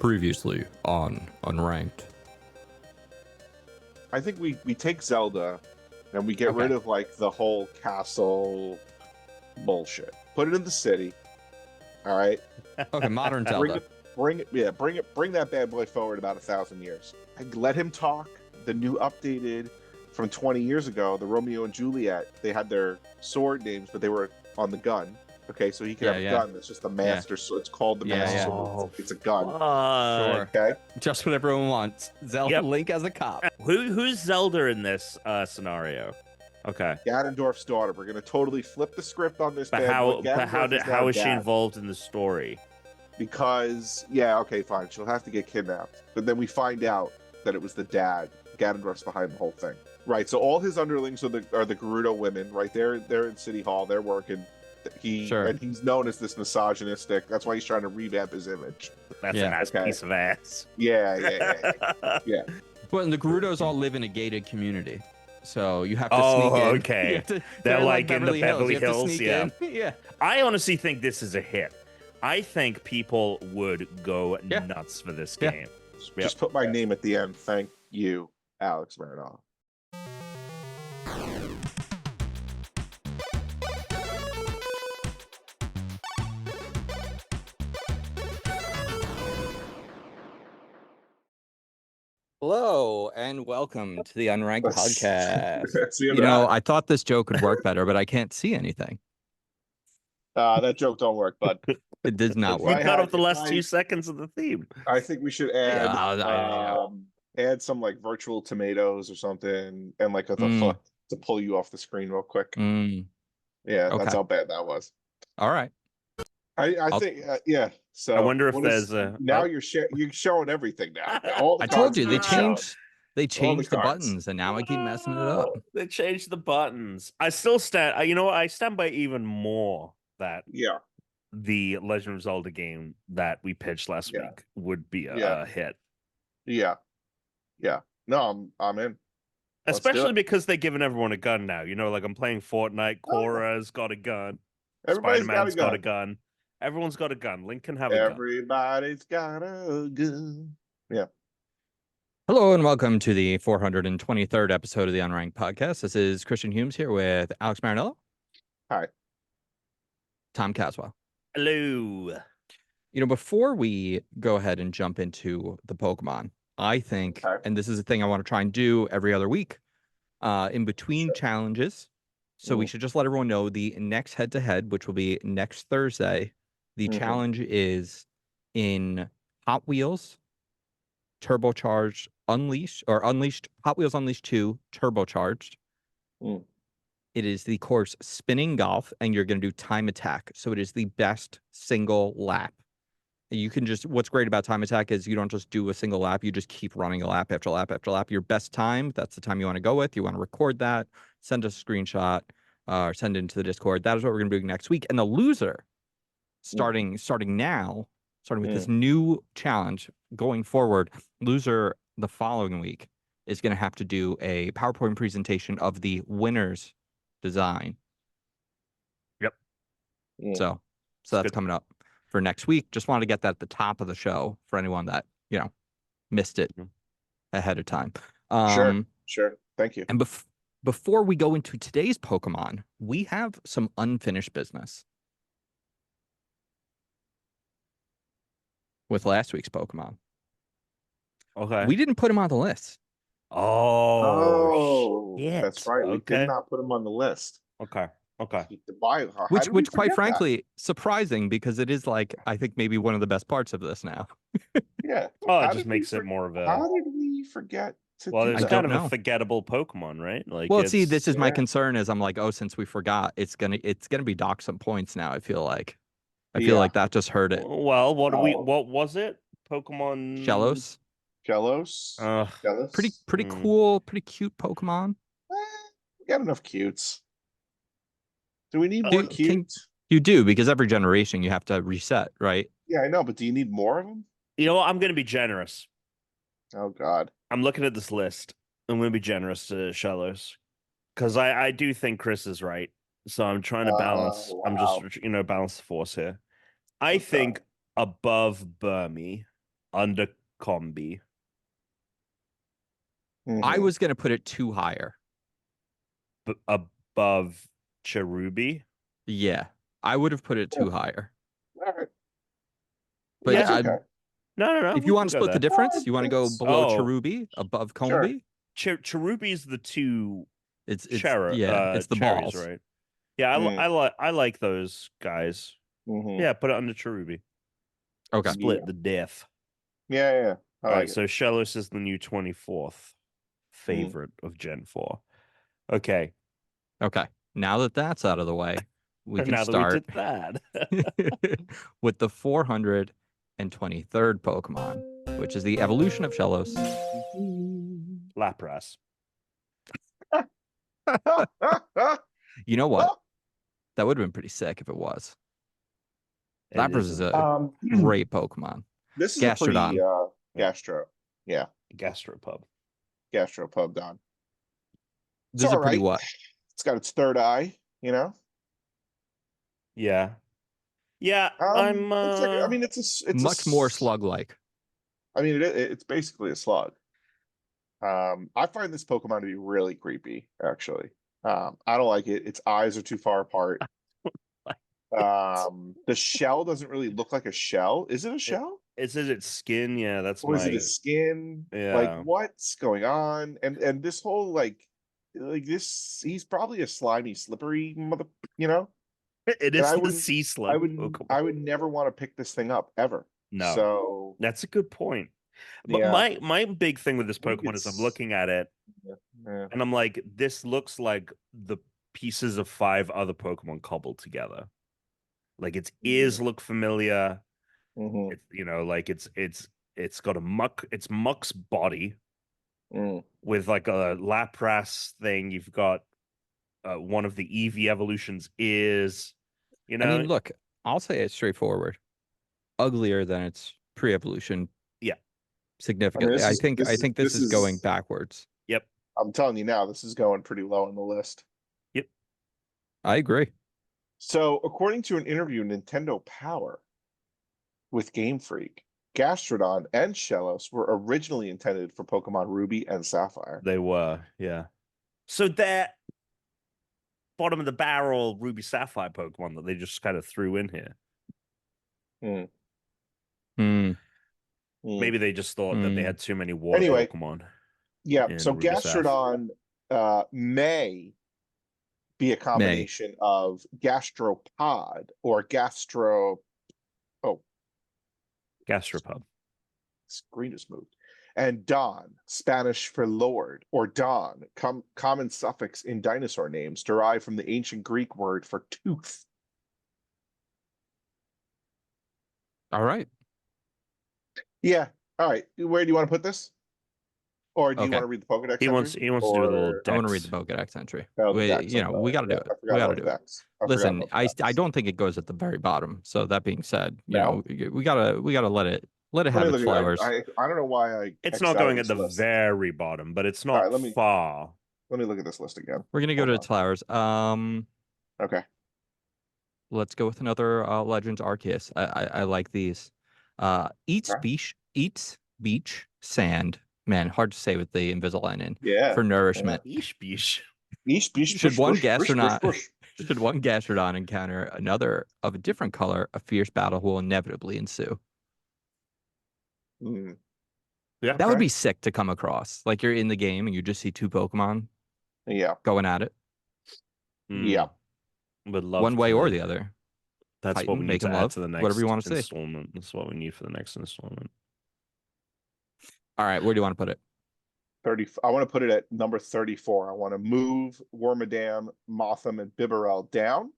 Previously on Unranked. I think we take Zelda and we get rid of like the whole castle bullshit. Put it in the city. All right. Okay, modern Zelda. Bring that bad boy forward about 1,000 years. And let him talk. The new updated from 20 years ago, the Romeo and Juliet, they had their sword names, but they were on the gun. Okay, so he can have a gun that's just a master sword. It's called the master sword. It's a gun. Sure. Okay. Just what everyone wants. Zelda Link as a cop. Who's Zelda in this scenario? Okay. Ganondorf's daughter. We're gonna totally flip the script on this. But how is she involved in the story? Because fine. She'll have to get kidnapped. But then we find out that it was the dad. Ganondorf's behind the whole thing. Right. So all his underlings are the Gerudo women. Right. They're in City Hall. They're working. And he's known as this misogynistic. That's why he's trying to revamp his image. That's a nice piece of ass. Yeah. Well, and the Gerudos all live in a gated community, so you have to sneak in. Okay. They're like in the Beverly Hills. Yeah. Yeah. I honestly think this is a hit. I think people would go nuts for this game. Just put my name at the end. Thank you, Alex Marinello. Hello and welcome to the Unranked podcast. I thought this joke would work better, but I can't see anything. That joke don't work, bud. It does not We work. cut off the last 2 seconds of the theme. I think we should add some like virtual tomatoes or something, and like a foot to pull you off the screen real quick. Yeah, that's how bad that was. All right. I think So I wonder if there's now you're showing everything now. I told you they changed the buttons, and now I keep messing it up. They changed the buttons. I still stand. I stand by even more that the Legend of Zelda game that we pitched last week would be a hit. Yeah. No, I'm in. Especially because they're giving everyone a gun now. Like I'm playing Fortnite. Cora's got a gun. Spider-Man's got a gun. Everyone's got a gun. Link can have a gun. Everybody's got a gun. Yeah. Hello and welcome to the 423rd episode of the Unranked podcast. This is Christian Humes here with Alex Marinello. Hi. Tom Caswell. Hello. Before we go ahead and jump into the Pokemon, I think, and this is a thing I want to try and do every other week, in between challenges. So we should just let everyone know the next head-to-head, which will be next Thursday. The challenge is in Hot Wheels, Turbocharged, Unleashed Hot Wheels Unleashed 2, Turbocharged. It is the course Spinning Golf, and you're going to do time attack. So it is the best single lap. You can what's great about time attack is you don't just do a single lap. You just keep running a lap after lap after lap. Your best time, that's the time you want to go with. You want to record that, send us a screenshot, or send it into the Discord. That is what we're going to do next week. And the loser, starting with this new challenge going forward, loser the following week is going to have to do a PowerPoint presentation of the winner's design. Yep. So that's coming up for next week. Just wanted to get that at the top of the show for anyone that, missed it ahead of time. Sure. Thank you. And before we go into today's Pokemon, we have some unfinished business with last week's Pokemon. Okay. We didn't put him on the list. Oh, shit. That's right. We did not put him on the list. Okay. Which quite frankly, surprising, because it is I think maybe one of the best parts of this now. Yeah. It just makes it more of a... How did we forget to do it's that? kind of a forgettable Pokemon, right? See, this is my concern is I'm since we forgot, it's gonna be docked some points now, I feel like. I feel like that just hurt it. Well, what was it? Pokemon Shellos. Pretty cool, pretty cute Pokemon. We got enough cutes. Do we need more cutes? You do, because every generation you have to reset, right? Yeah, I know, but do you need more of them? I'm going to be generous. Oh, God. I'm looking at this list. I'm going to be generous to Shellos, because I do think Chris is right. So I'm trying to balance. Wow. I'm just balance the force here. I think above Burmy, under Combi. I was gonna put it too higher. Above Cherubi? Yeah. I would have put it too higher. All right. But That's okay. No. If you want to split the difference, you want to go below Cherubi, above Combi? Sure. Cherubi's the two it's the cherries, balls, right? Yeah, I like those guys. Yeah, put it under Cherubi. Okay. Split the death. Yeah. All right, so Shellos is the new 24th favorite of Gen 4. Okay. Now that that's out of the way, we can now start that we did that. with the 423rd Pokemon, which is the evolution of Shellos. Lapras. You know what? That would have been pretty sick if it was. Lapras is a great Pokemon. This is Gastrodon. a pretty Gastro. Yeah. Gastropub, Don. This is a pretty what? It's got its third eye, Yeah. it's much more slug-like. I mean, it's basically a slug. I find this Pokemon to be really creepy, actually. I don't like it. Its eyes are too far apart. The shell doesn't really look like a shell. Is it a shell? It says it's skin. Yeah, that's or is it a skin? Yeah. Like, what's going on? And this whole like this, he's probably a slimy, slippery mother. It is the sea slug. I would never want to pick this thing up ever. No. So that's a good point. But my big thing with this Pokemon is I'm looking at it and I'm like, this looks like the pieces of 5 other Pokemon cobbled together. Like its ears look familiar. It's got it's Muck's body with like a Lapras thing. You've got one of the Eevee evolutions ears. I mean, look, I'll say it's straightforward. Uglier than its pre-evolution. Yeah. Significantly. I think this is going backwards. Yep. I'm telling you now, this is going pretty low on the list. Yep. I agree. So, according to an interview, Nintendo Power with Game Freak, Gastrodon and Shellos were originally intended for Pokemon Ruby and Sapphire. They were, yeah. So that bottom of the barrel Ruby Sapphire Pokemon that they just kind of threw in here. Maybe they just thought that they had too many water Pokemon. Yeah, so Gastrodon may be a combination of Gastropod or Gastropub. Screen just moved. And Don, Spanish for Lord, or Don, common suffix in dinosaur names, derived from the ancient Greek word for tooth. All right. Yeah. All right. Where do you want to put this? Or do you want to read the Pokedex entry? He wants to do a little dex. I want to read the Pokedex entry. We got to do it. We got to do it. Listen, I don't think it goes at the very bottom. So that being said, we gotta let it have its flowers. I don't know why it's not going at the very bottom, but it's not far. Let me look at this list again. We're gonna go to its flowers. Okay. Let's go with another Legends Arceus. I like these. Eats beach sand. Man, hard to say with the Invisalign in. Yeah. For nourishment. Should one Gastrodon encounter another of a different color, a fierce battle will inevitably ensue. Yeah, that would be sick to come across. Like you're in the game and you just see 2 Pokemon. Yeah. Going at it. Yeah. Would love one way or the other. That's what we need to add to the next whatever you want to installment. That's what we need for the next installment. All right, where do you want to put it? 30. I want to put it at number 34. I want to move Wormadam, Motham, and Bibarel down.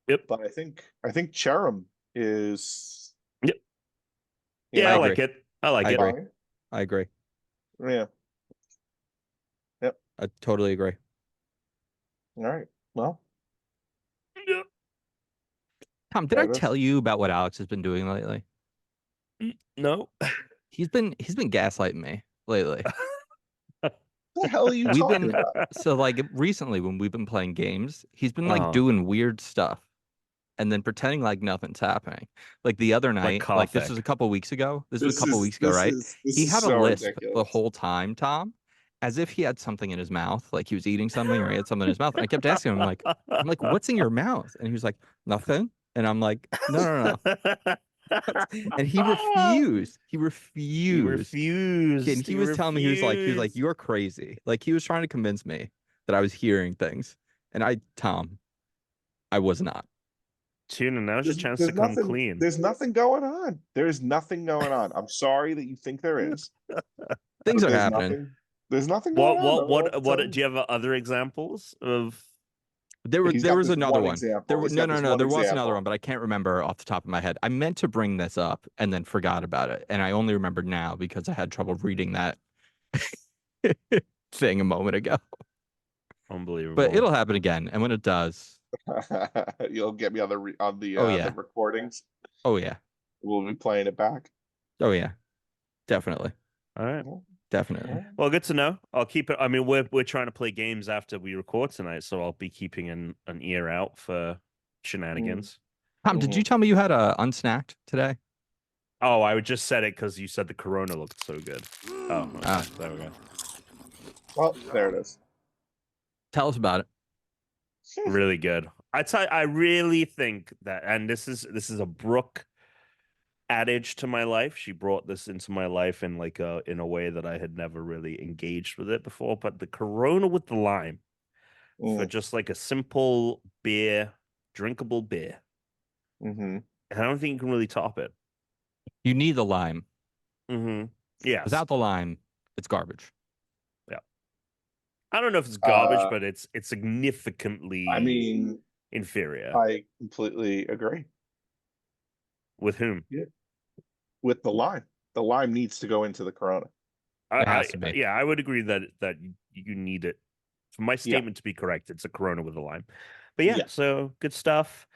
Yep. But I think Cherim is. Yep. Yeah, I like it. I agree. Yeah. Yep. I totally agree. All right. Well. Yep. Tom, did I tell you about what Alex has been doing lately? No. He's been gaslighting me lately. What the hell are you talking about? So like recently when we've been playing games, he's been like doing weird stuff. and then pretending like nothing's happening. Like the other Like night, like this was a Karthik. couple weeks ago. This was a couple weeks ago, this right? is this He is had a so lisp the ridiculous. whole time, Tom, as if he had something in his mouth, like he was eating something or he had something in his mouth. And I kept asking him, I'm like, what's in your mouth? And he was like, nothing. And I'm like, no. And he refused. He He refused. And refused. he He was telling me, he was like, refused. you're crazy. Like he was trying to convince me that I was hearing things. And Tom, I was not. Tuna, now's your chance to There's come nothing. clean. There's nothing going on. There's nothing going on. I'm sorry that you think there is. Things But are there's happening. nothing. There's nothing going on. I don't know to tell What? you. Do you have other examples of? He's There got was this another one one. example. He's No, got no, this no. one There was another example. one, but I can't remember off the top of my head. I meant to bring this up and then forgot about it, and I only remembered now because I had trouble reading that thing a moment ago. Unbelievable. But it'll happen again, and when it does, You'll get me on oh the yeah, recordings. oh yeah, We'll be playing it back. oh yeah, definitely, All right. definitely. Well, good to know. I'll keep it. I mean, we're trying to play games after we record tonight, so I'll be keeping an ear out for shenanigans. Tom, did you tell me you had a unsnacked today? Oh, I would just said it because you said the Corona looked so good. Oh, okay. There we go. Well, there it is. Tell us about it. Really good. I really think that, and this is a Brooke adage to my life. She brought this into my life in in a way that I had never really engaged with it before. But the Corona with the lime for just like a simple beer, drinkable beer. Mm-hmm. And I don't think you can really top it. You need the lime. Mm-hmm. Yes. Without the lime, it's garbage. Yeah. I don't know if it's garbage, but it's significantly I mean, inferior. I completely agree. With whom? Yeah. With the lime. The lime needs to go into the Corona. It has to be. Yeah, I would agree that you need it. For my statement to be correct, it's a Corona with a lime. But yeah, so good stuff.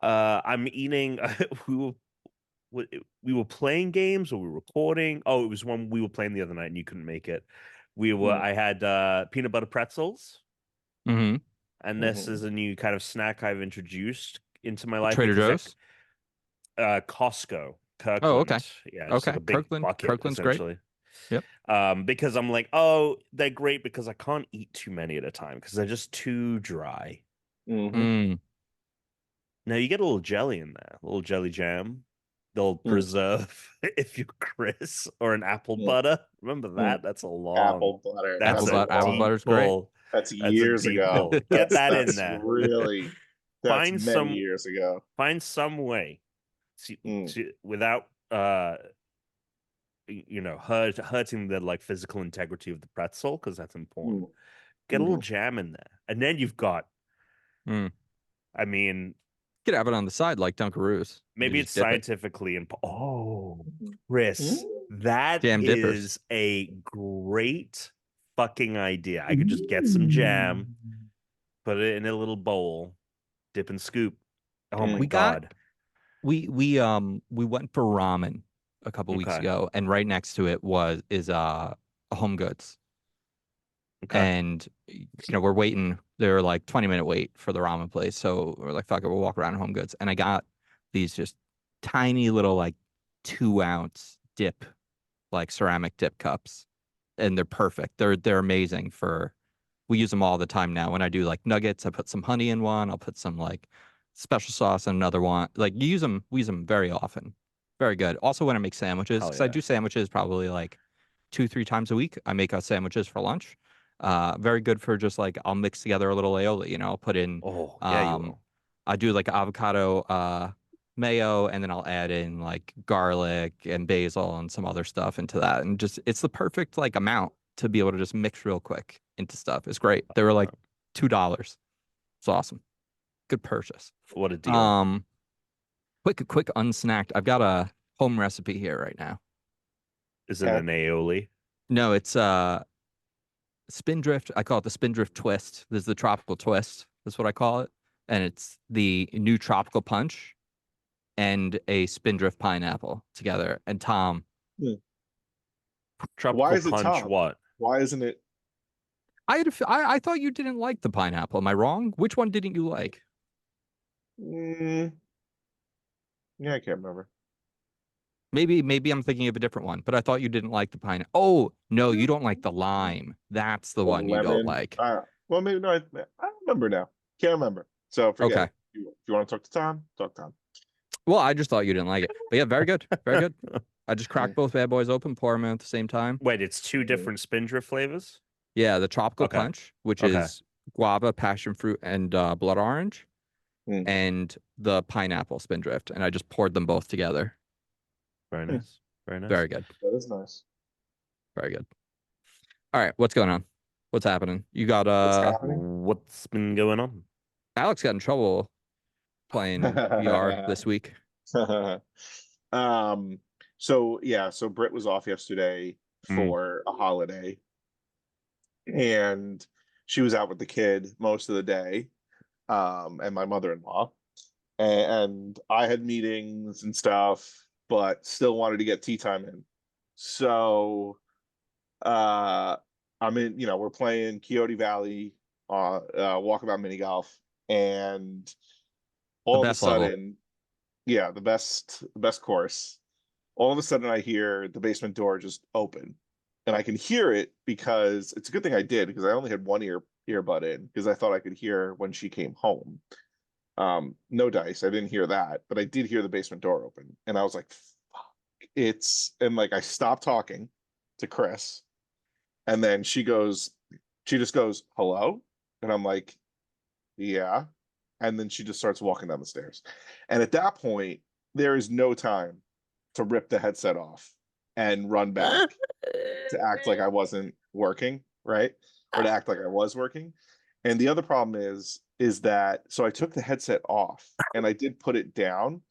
I'm eating. We were playing games or we were recording. Oh, it was one we were playing the other night and you couldn't make it. I had peanut butter pretzels. Mm-hmm. And this is a new kind of snack I've introduced into my life. Trader Joe's? Costco. Kirkland. Oh, okay. Yeah, okay. like a big bucket, Kirkland's essentially. Great. Yep. Because I'm like, oh, they're great because I can't eat too many at a time because they're just too dry. Mm. Now you get a little jelly in there, a little jelly jam. They'll preserve if you're Chris or an apple butter. Remember that? That's a long apple butter. Apple butter's great. That's years ago. Get that in there. Really, that's many years ago. Find some way to without hurting the like physical integrity of the pretzel because that's important. Get a little jam in there, and then you've got. I mean, you could have it on the side like Dunkaroos. Maybe it's scientifically Chris, that jam is dippers. A great fucking idea. I could just get some jam, put it in a little bowl, dip and scoop. Oh my god. We went for ramen a couple weeks ago, and right next to it is Home Goods. Okay. And we're waiting. They're like 20-minute wait for the ramen place. So we're like, fuck it, we'll walk around Home Goods. And I got these just tiny little like 2-ounce dip, like ceramic dip cups. And they're perfect. They're amazing we use them all the time now. When I do like nuggets, I put some honey in one. I'll put some like special sauce in another one. Like we use them very often. Very good. Also when I make sandwiches, because I do sandwiches probably like 2-3 times a week. I make us sandwiches for lunch. Very good for just like I'll mix together a little aioli, I'll put in I do like avocado mayo, and then I'll add in like garlic and basil and some other stuff into that, and just it's the perfect like amount to be able to just mix real quick into stuff. It's great. They were like $2. It's awesome. Good purchase. What a deal. Quick unsnacked. I've got a home recipe here right now. Is it an aioli? No, it's Spindrift. I call it the Spindrift twist. This is the tropical twist. That's what I call it. And it's the new tropical punch and a Spindrift pineapple together. And Tom. Tropical Why is it punch Tom? What? Why isn't it? I thought you didn't like the pineapple. Am I wrong? Which one didn't you like? Yeah, I can't remember. Maybe I'm thinking of a different one, but I thought you didn't like the pineapple. Oh, no, you don't like the lime. That's the The one you don't lemon. like. Well, maybe no. I don't remember now. Can't remember. So forget Okay. it. If you want to talk to Tom, talk to Tom. Well, I just thought you didn't like it. But yeah, very good. Very good. I just Yeah. cracked both bad boys open, pour them in at the same time. Wait, it's two different Spindrift flavors? Yeah, the tropical Okay. punch, which Okay. is guava, passion fruit, and blood orange, and the pineapple spindrift. And I just poured them both together. Very nice. Very nice. Very good. That is nice. Very good. All right, what's going on? What's happening? You got What's been going on? Alex got in trouble playing VR this week. So Britt was off yesterday for a holiday, and she was out with the kid most of the day, and my mother-in-law, and I had meetings and stuff, but still wanted to get tea time in. So I'm in, we're playing Coyote Valley, walkabout mini golf, and all of a sudden, the best course. All of a sudden, I hear the basement door just open, and I can hear it because it's a good thing I did, because I only had one earbud in, because I thought I could hear when she came home. No dice, I didn't hear that, but I did hear the basement door open, and I was like, "Fuck!" And like I stopped talking to Chris, and then she just goes, "Hello," and I'm like, "Yeah," and then she just starts walking down the stairs, and at that point, there is no time to rip the headset off and run back to act like I wasn't working, right? Or to act like I was working. And the other problem is that, so I took the headset off and I did put it down,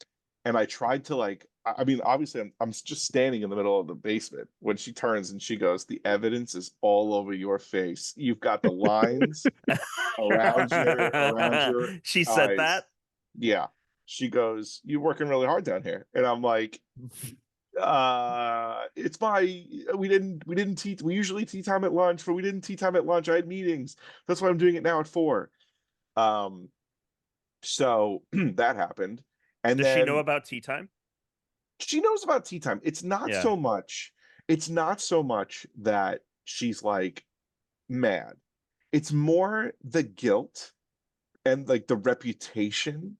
and I tried to, like, I mean, obviously I'm just standing in the middle of the basement when she turns and she goes, "The evidence is all over your face. You've got the lines around your She said eyes." that? Yeah. She goes, "You're working really hard down here." And I'm like, it's we usually tea time at lunch, but we didn't tea time at lunch. I had meetings. That's why I'm doing it now at 4. So that happened. And does then she know about tea time? She knows about tea time. It's not so much that she's like mad. It's more the guilt and like the reputation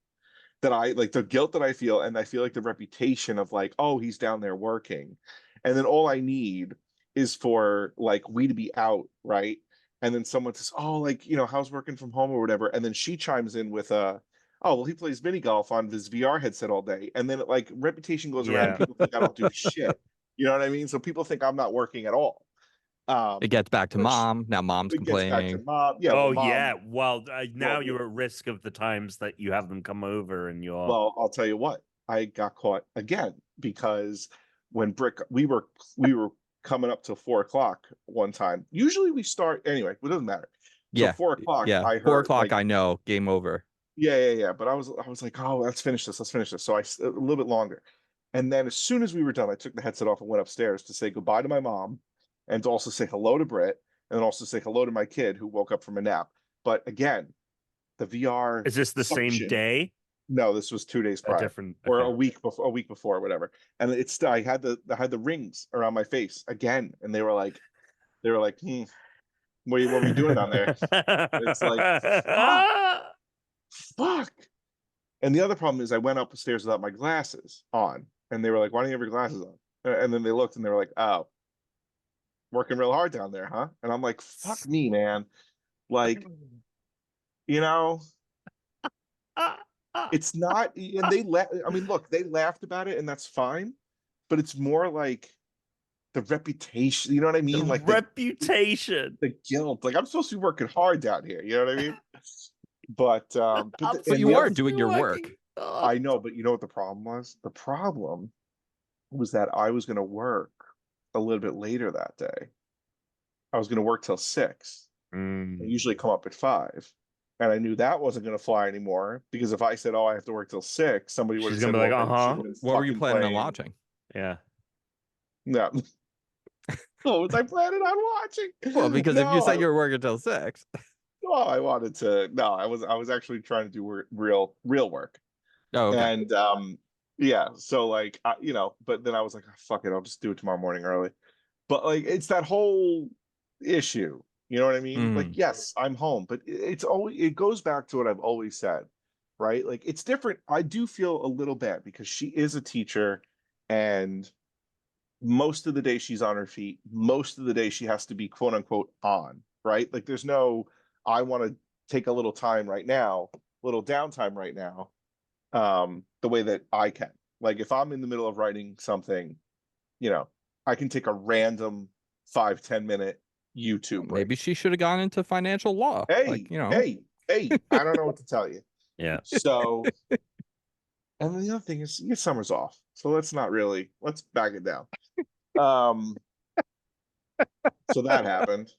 that the guilt that I feel, and I feel like the reputation of like, oh, he's down there working, and then all I need is for like we to be out, right? And then someone says, "Oh, like, how's working from home or whatever," and then she chimes in with "Oh, well, he plays mini golf on his VR headset all day," and then like reputation goes around, and people think I don't do shit. You know what I mean? So people think I'm not working at all. It gets back to mom. Now mom's It gets back to complaining. mom. Yeah. Oh, Well, mom, yeah. Well, now you're at risk of the times that you have them come over and you're. Well, I'll tell you what. I got caught again because when we were coming up to 4 o'clock one time. Usually we start anyway. It doesn't matter. So Yeah. 4 o'clock. Yeah. I heard 4 o'clock. like, I know. Game over. Yeah. But I was like, "Oh, let's finish this. Let's finish this." So a little bit longer, and then as soon as we were done, I took the headset off and went upstairs to say goodbye to my mom, and to also say hello to Britt, and then also say hello to my kid who woke up from a nap. But again, the VR Is this the same day? No, this was 2 days prior, or okay. a week before, whatever. And it's I had the rings around my face again, and they were like, what were you doing down there? It's like, fuck. And the other problem is I went up the stairs without my glasses on, and they were like, "Why don't you have your glasses on?" And then they looked and they were like, "Oh, working real hard down there, huh?" And I'm like, "Fuck me, man." Like, it's not, and I mean, look, they laughed about it, and that's fine, but it's more like the reputation, you know what I mean? Like reputation, the guilt. Like, I'm supposed to be working hard down here, you know what I mean? But you are doing your work. I know, but you know what the problem was? The problem was that I was going to work a little bit later that day. I was going to work till 6. I usually come up at 5. And I knew that wasn't going to fly anymore, because if I said, "Oh, I have to work till 6," somebody would have said, be like, "What were you planning on watching?" Yeah. No. What was I planning on watching? Well, because if you said you were working till 6. Well, I wanted to. No, I was actually trying to do real work. Oh, okay. And Yeah. So like, but then I was like, oh, fuck it, I'll just do it tomorrow morning early. But like, it's that whole issue. You know what I mean? Like, Mm. yes, I'm home, but it goes back to what I've always said, right? Like, it's different. I do feel a little bad because she is a teacher, and most of the day she's on her feet. Most of the day she has to be quote unquote on, right? Like, there's no, I want to take a little time right now, little downtime right now, the way that I can. Like, if I'm in the middle of writing something, you know, I can take a random 5-10 minute YouTube break. Maybe she should have gone into financial law. Hey, hey, I don't know what to tell you. Yeah. So, and the other thing is, your summer's off, so let's back it down. So that happened.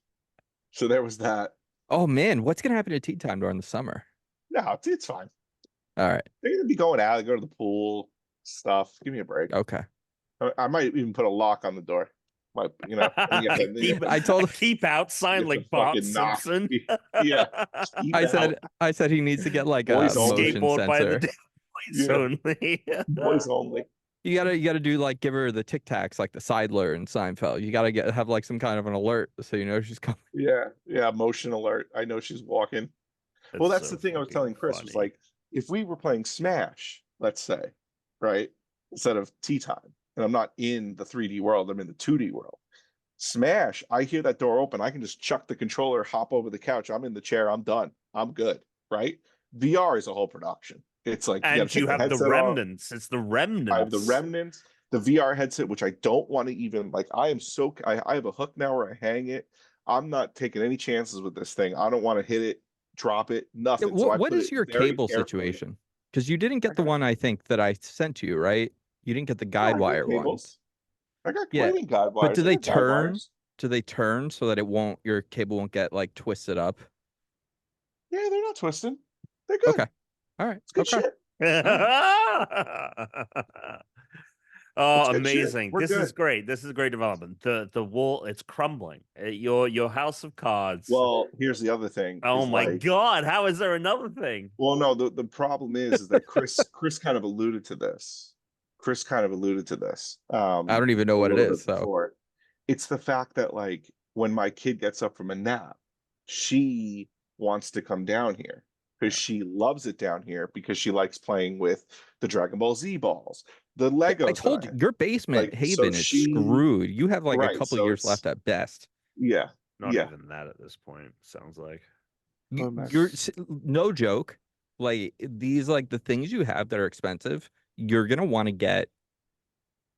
So there was that. Oh man, what's gonna happen to tea time during the summer? No, it's fine. All right. They're gonna be going out, go to the pool, stuff. Give me a break. Okay. I might even put a lock on the door. Might, I told keep out sign like Bart Simpson. Yeah. I said he needs to get like Boys a only. motion Skateboard by the sensor. boys only. Boys only. You gotta do like give her the Tic Tacs like the Seidler and Seinfeld. You gotta have like some kind of an alert so you know she's coming. Yeah, motion alert. I know she's walking. Well, that's so the thing I was telling Chris was funny. like, if we were playing Smash, let's say, right, instead of tea time, and I'm not in the 3D world, I'm in the 2D world. Smash, I hear that door open, I can just chuck the controller, hop over the couch, I'm in the chair, I'm done, I'm good, right? VR is a whole production. It's like And you have the remnants. It's the remnants. I have the remnants, the VR headset, which I don't want to even like. I have a hook now where I hang it. I'm not taking any chances with this thing. I don't want to hit it, drop it, nothing. What is your cable situation? Because you didn't get the one I think that I sent to you, right? You didn't get the guide wire ones. I got yeah, guide wires. But do they turn? Do they turn so that your cable won't get like twisted up? Yeah, they're not twisting. They're good. Okay. All right. It's good shit. Oh, amazing. This is great. This is great development. The wall, it's crumbling. Your house of cards. Well, here's the other thing. Oh my God. How is there another thing? Well, no, the problem is that Chris kind of alluded to this. I don't even know what it is. So it's the fact that like when my kid gets up from a nap, she wants to come down here because she loves it down here because she likes playing with the Dragon Ball Z balls, the Legos. I told you, your basement haven is screwed. You have like a couple years left at best. Yeah. Not even that at this point, sounds like. You're no joke. Like these, like the things you have that are expensive, you're gonna want to get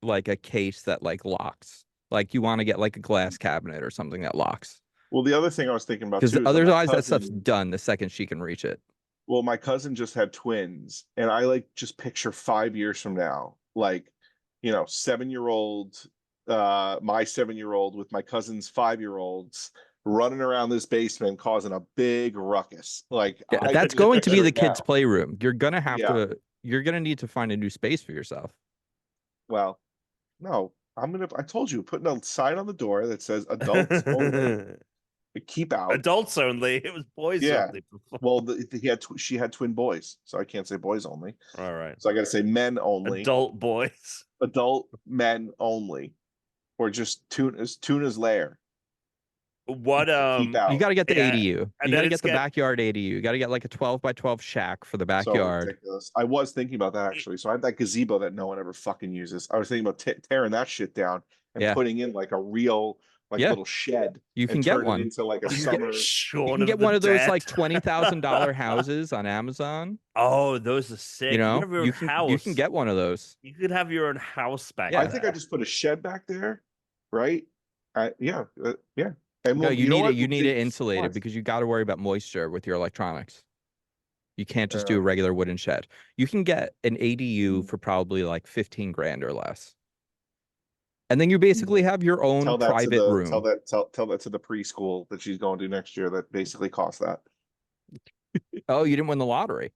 like a case that like locks. Like you want to get like a glass cabinet or something that locks. Well, the other thing I was thinking about because otherwise that stuff's done the second she can reach it. Well, my cousin just had twins, and I like just picture 5 years from now, like 7-year-old, my 7-year-old with my cousin's 5-year-olds running around this basement causing a big ruckus. Like that's going to be the kids' playroom. You're gonna have to. You're gonna need to find a new space for yourself. Well, no, I told you, putting a sign on the door that says adults only. Keep out. Adults only. It was boys only. Well, she had twin boys, so I can't say boys only. All right. So I got to say men only. Adult boys. Adult men only, or just Tuna's lair. What you got to get the ADU. You got to get the backyard ADU. You got to get like a 12x12 shack for the backyard. So ridiculous. I was thinking about that actually. So I have that gazebo that no one ever fucking uses. I was thinking about tearing that shit down and putting in like a real little shed. You can get one into like a summer. You can get one of those like $20,000 houses on Amazon. Oh, those are sick. You can get one of those. You could have your own house back. I think I just put a shed back there, right? Yeah. And no, you need it insulated because you got to worry about moisture with your electronics. You can't just do a regular wooden shed. You can get an ADU for probably like 15 grand or less. And then you basically have your own private room. Tell that to the preschool that she's going to next year. That basically costs that. Oh, you didn't win the lottery?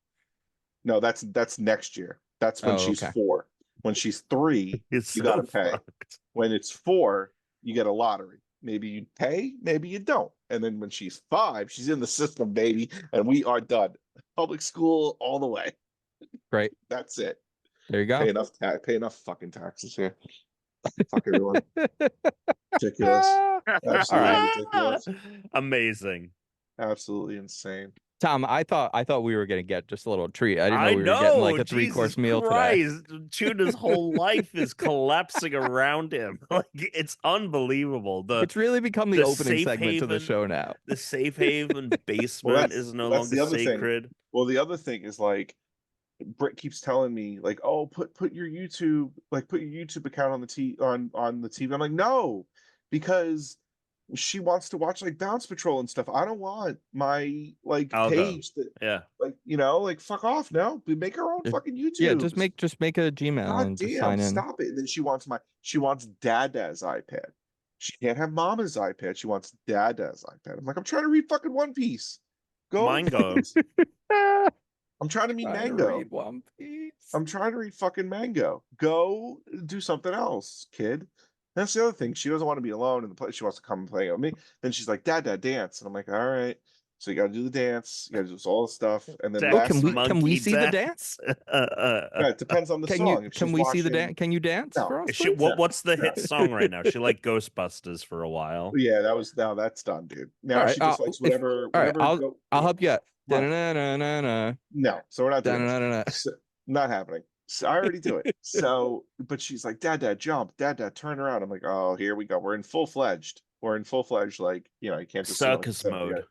No, that's next year. That's when she's 4. When she's 3, you got to pay. When it's 4, you get a lottery. Maybe you pay, maybe you don't. And then when she's 5, she's in the system, baby, and we are done. Public school all the way. Right. That's it. There you go. Pay enough fucking taxes here. Fuck everyone. Ridiculous. Absolutely ridiculous. Amazing. Absolutely insane. Tom, I thought we were gonna get just a little treat. I didn't know I we were getting like know, a 3-course Jesus meal today. Christ. Tuna's whole life is collapsing around him. Like, it's unbelievable. It's really become the opening safe segment to the haven, show now. the safe haven basement is no that's longer the other sacred. thing. Well, the other thing is like Britt keeps telling me like, oh, put your YouTube account on the on the TV. I'm like, no, because she wants to watch like Bounce Patrol and stuff. I don't want my like page that like like fuck off. No, make her own fucking YouTube. Yeah, just make a Gmail God and just damn, sign in. stop it. And then she wants Dada's iPad. She can't have Mama's iPad. She wants Dada's iPad. I'm like, I'm trying to read fucking One Piece. Go. I'm trying to read Mango. One Piece. I'm trying to read fucking Mango. Go do something else, kid. That's the other thing. She doesn't want to be alone in the place. She wants to come and play with me. Then she's like, Dad, dance. And I'm like, all right. So you got to do the dance. You got to do all the stuff. And then can we see the dance? Yeah, it depends on the song. Can we see the dance? Can you dance for us? What's the hit song right now? She liked Ghostbusters for a while. Yeah, that's done, dude. Now she just likes whatever. I'll help you out. No, so we're not doing that. So, not happening. So I already do it. So, but she's like, Dad, jump. Dad, turn around. I'm like, oh, here we go. We're in full fledged. Like, you can't just circus mode.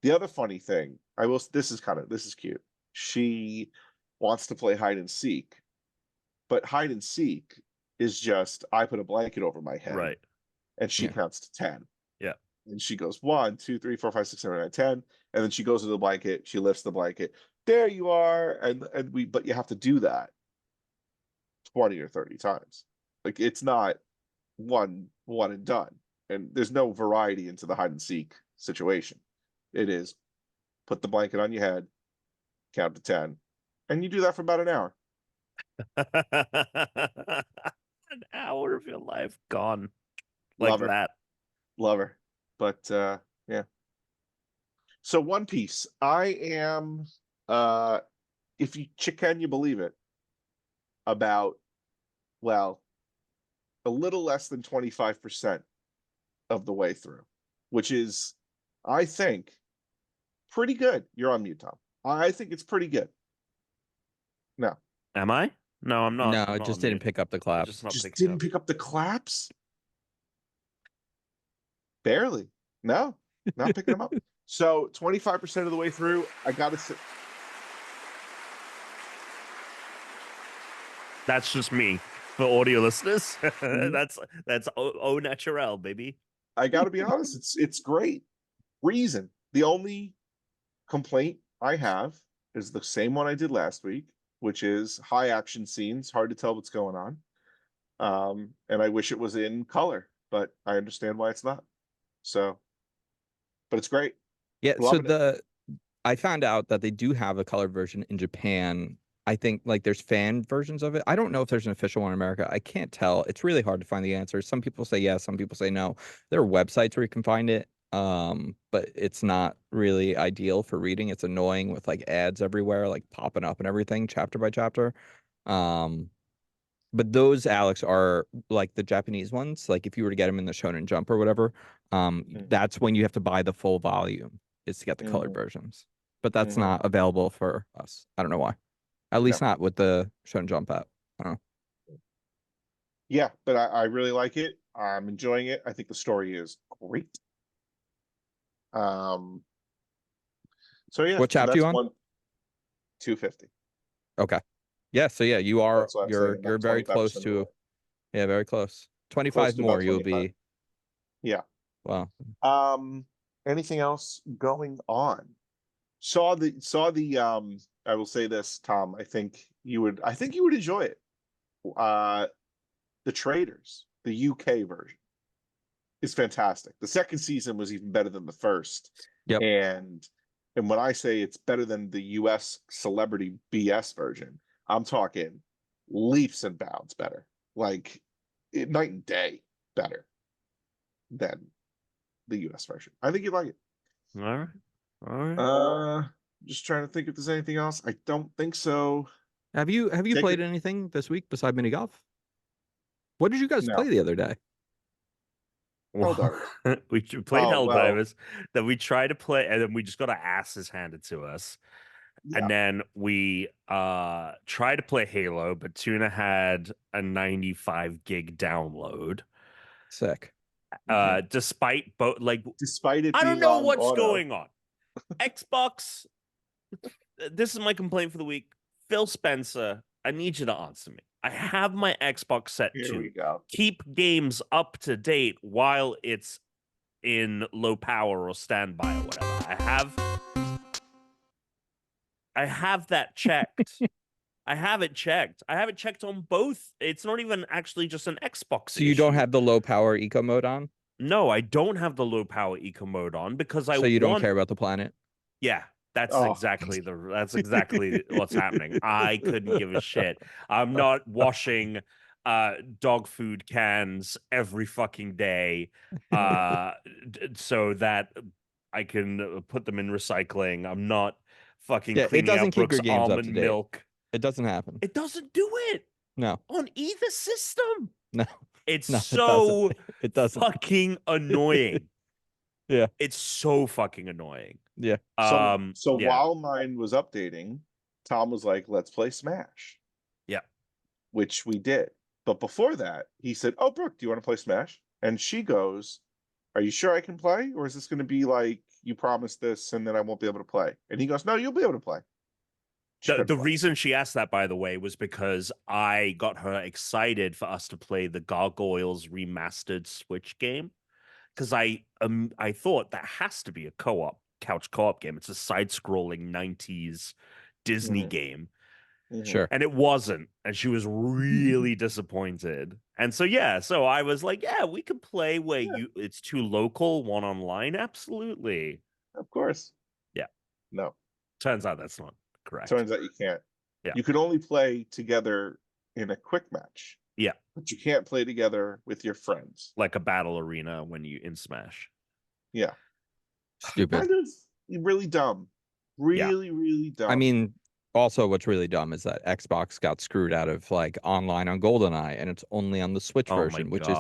The other funny thing, this is cute. She wants to play hide and seek, but hide and seek is just I put a blanket over my head, right? And she counts to 10. Yeah. And she goes 1, 2, 3, 4, 5, 6, 7, 8, 9, 10. And then she goes to the blanket. She lifts the blanket. There you are. But you have to do that 20 or 30 times. Like it's not one and done. And there's no variety into the hide and seek situation. It is put the blanket on your head, count to 10, and you do that for about an hour. An hour of your life gone like that. Love her. But yeah. So One Piece. I am if can you believe it, about a little less than 25% of the way through, which is, I think, pretty good. You're on mute, Tom. I think it's pretty good. No. Am I? No, I'm not. No, it just didn't pick up the claps. Just didn't pick up the claps? Barely. No, not picking them up. So 25% of the way through, I gotta say. That's just me for audio listeners. That's au naturel, baby. I gotta be honest, it's great. Reason. The only complaint I have is the same one I did last week, which is high action scenes, hard to tell what's going on. And I wish it was in color, but I understand why it's not. So, but it's great. Yeah, I found out that they do have a colored version in Japan. I think like there's fan versions of it. I don't know if there's an official one in America. I can't tell. It's really hard to find the answers. Some people say yes, some people say no. There are websites where you can find it, but it's not really ideal for reading. It's annoying with like ads everywhere, like popping up and everything, chapter by chapter. But those, Alex, are like the Japanese ones. Like if you were to get them in the Shonen Jump or whatever, that's when you have to buy the full volume is to get the colored versions. But that's not available for us. I don't know why. At least not with the Shonen Jump app. I don't know. Yeah, but I really like it. I'm enjoying it. I think the story is great. So yeah. What chapter you on? 250. Okay. Yeah, so yeah, you're very close to very close. 25 more you'll be. Yeah. Wow. Anything else going on? Saw the I will say this, Tom, I think you would enjoy it. The Traitors, the UK version, is fantastic. The second season was even better than the first. Yep. And when I say it's better than the US celebrity BS version, I'm talking leaps and bounds better. Like night and day better than the US version. I think you'd like it. All right. Just trying to think if there's anything else. I don't think so. Have you played anything this week beside mini golf? What did you guys play the other day? We played Helldivers, then we tried to play, and then we just got our asses handed to us. Yeah. And then we tried to play Halo, but Tuna had a 95 gig download. Sick. Despite it, I don't know what's going on. Xbox. This is my complaint for the week. Phil Spencer, I need you to answer me. I have my Xbox set to keep games up to date while it's in low power or standby or whatever. I have that checked. I have it checked. I have it checked on both. It's not even actually just an Xbox So you don't have the low power eco mode on? No, I don't have the low power eco mode on because So you don't care about the planet? Yeah. That's exactly what's happening. I couldn't give a shit. I'm not washing dog food cans every fucking day so that I can put them in recycling. I'm not fucking cleaning out Brooks almond milk. It doesn't happen. It doesn't do it. No. On either system. No. It's so it doesn't. Fucking annoying. Yeah. It's so fucking annoying. Yeah. So while mine was updating, Tom was like, let's play Smash. Yeah. Which we did. But before that, he said, oh, Brooke, do you want to play Smash? And she goes, are you sure I can play? Or is this going to be like, you promised this and then I won't be able to play? And he goes, no, you'll be able to play. The reason she asked that, by the way, was because I got her excited for us to play the Gargoyles remastered Switch game. Because I thought that has to be a couch co-op game. It's a side-scrolling 90s Disney game. Sure. And it wasn't. And she was really disappointed. And so I was like, yeah, we could play where it's too local, one online. Absolutely. Of course. Yeah. No. Turns out that's not correct. Turns out you can't. Yeah. You can only play together in a quick match. Yeah. But you can't play together with your friends. Like a battle arena when you in Smash. Yeah. Stupid. Kind of really dumb. Really dumb. I mean, also what's really dumb is that Xbox got screwed out of like online on GoldenEye and it's only on the Switch version, which is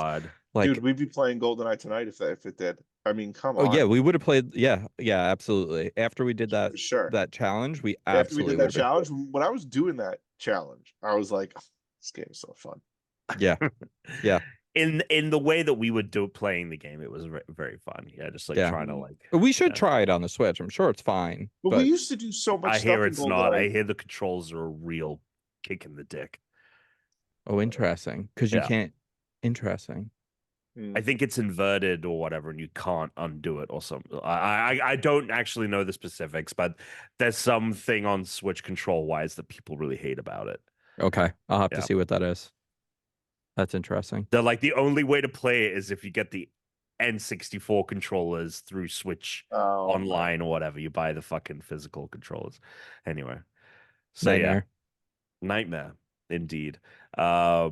like, dude, we'd be playing GoldenEye tonight if it did. I mean, come on. Oh yeah, we would have played. Yeah, absolutely. After we did that, that challenge, we absolutely. After we did that challenge, when I was doing that challenge, I was like, oh, this game is so fun. Yeah, yeah. In the way that we would playing the game, it was very fun. Yeah, just like trying to like. We should try it on the Switch. I'm sure it's fine. But we used to do so much. I hear it's not. I hear the controls are a real kick in the dick. Oh, interesting. Because you can't. Interesting. I think it's inverted or whatever, and you can't undo it or something. I don't actually know the specifics, but there's something on Switch control wise that people really hate about it. Okay, I'll have to see what that is. That's interesting. They're like, the only way to play it is if you get the N64 controllers through Switch online or whatever. You buy the fucking physical controllers. Anyway, so nightmare indeed. So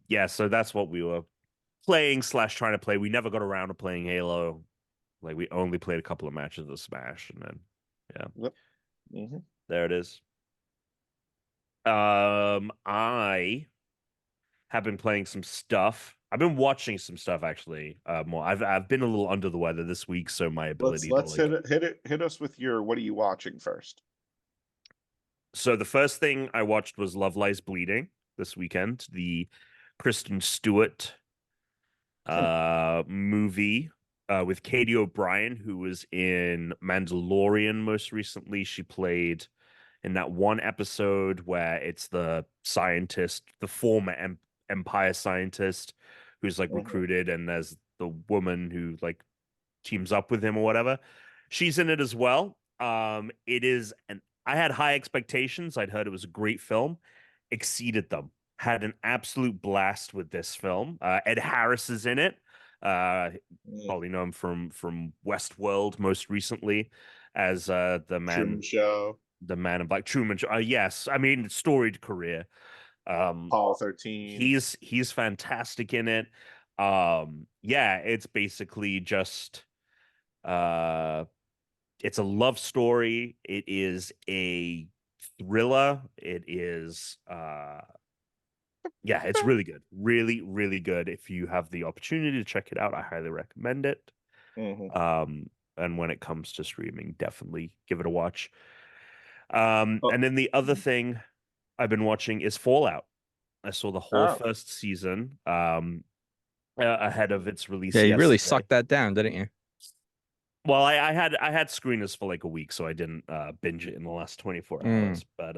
that's what we were playing / trying to play. We never got around to playing Halo. Like, we only played a couple of matches of Smash, and then there it is. I have been playing some stuff. I've been watching some stuff actually. More. I've been a little under the weather this week, so my ability. Let's hit us with your. What are you watching first? So the first thing I watched was Love Lies Bleeding this weekend, the Kristen Stewart movie with Katie O'Brien, who was in Mandalorian most recently. She played in that one episode where it's the scientist, the former Empire scientist, who's like recruited, and there's the woman who like teams up with him or whatever. She's in it as well. It is I had high expectations. I'd heard it was a great film, exceeded them. Had an absolute blast with this film. Ed Harris is in it. Probably know him from Westworld most recently as the man. Truman Show. The Man in Black. Truman Show. Yes, I mean, storied career. Apollo 13. He's fantastic in it. It's basically just it's a love story. It is a thriller. It is yeah, it's really good. Really, really good. If you have the opportunity to check it out, I highly recommend it. And when it comes to streaming, definitely give it a watch. And then the other thing I've been watching is Fallout. I saw the whole first season ahead of its release Yeah, you really yesterday. sucked that down, didn't you? Well, I had screeners for like a week, so I didn't binge it in the last 24 hours. But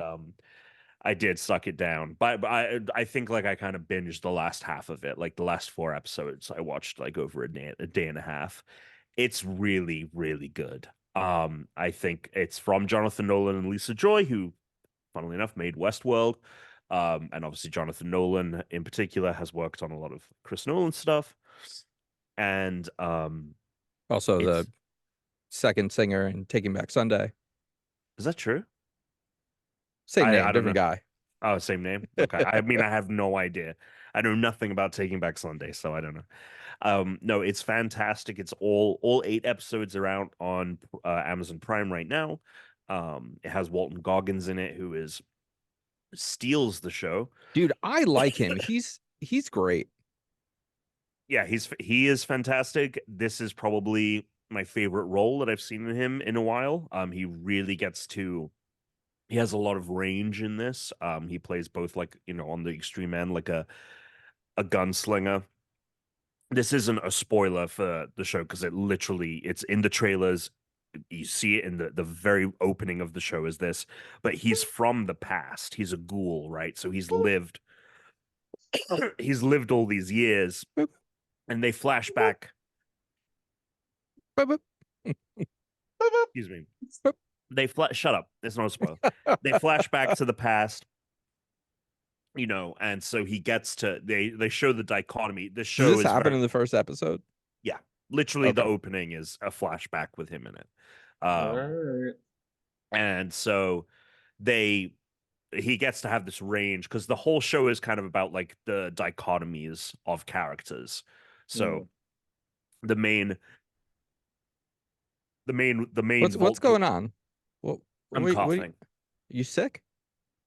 I did suck it down. But I think like I kind of binged the last half of it, like the last 4 episodes. I watched like over a day and a half. It's really, really good. I think it's from Jonathan Nolan and Lisa Joy, who, funnily enough, made Westworld. And obviously Jonathan Nolan in particular has worked on a lot of Chris Nolan stuff. And also the second singer in Taking Back Sunday. Is that true? Same name, I don't different know. guy. Oh, same name. Okay. I mean, I have no idea. I know nothing about Taking Back Sunday, so I don't know. No, it's fantastic. It's all 8 episodes are out on Amazon Prime right now. It has Walton Goggins in it, who steals the show. Dude, I like him. He's great. Yeah, he is fantastic. This is probably my favorite role that I've seen in him in a while. He really gets to. He has a lot of range in this. He plays both, like, on the extreme end, like a gunslinger. This isn't a spoiler for the show because it's in the trailers. You see it in the very opening of the show is this, but he's from the past. He's a ghoul, right? So he's lived all these years, and they flash back. Excuse me. Shut up. It's not a spoiler. They flash back to the past, and so he gets to they show the dichotomy. The show Does this happen in the first episode? Yeah, literally the opening is a flashback with him in it. All right. And so he gets to have this range because the whole show is kind of about like the dichotomies of characters. So the main What's going on? I'm coughing. You sick?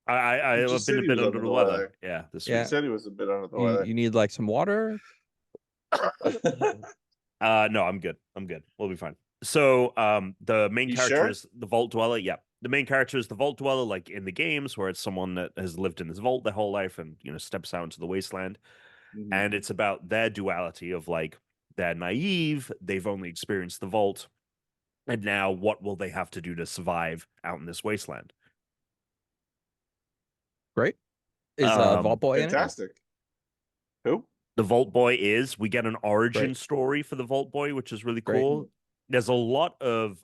I've been a bit under the weather. Yeah, this week. He said he was a bit under the weather. You need like some water? No, I'm good. We'll be fine. So, the main character is the Vault Dweller. Yeah, the main character is the Vault Dweller, like in the games, where it's someone that has lived in this vault their whole life and steps out into the wasteland, and it's about their duality of like they're naive, they've only experienced the vault, and now what will they have to do to survive out in this wasteland? Great. Is Vault Boy fantastic. In it? Who? The Vault Boy we get an origin story for the Vault Boy, which is really cool. Great. There's a lot of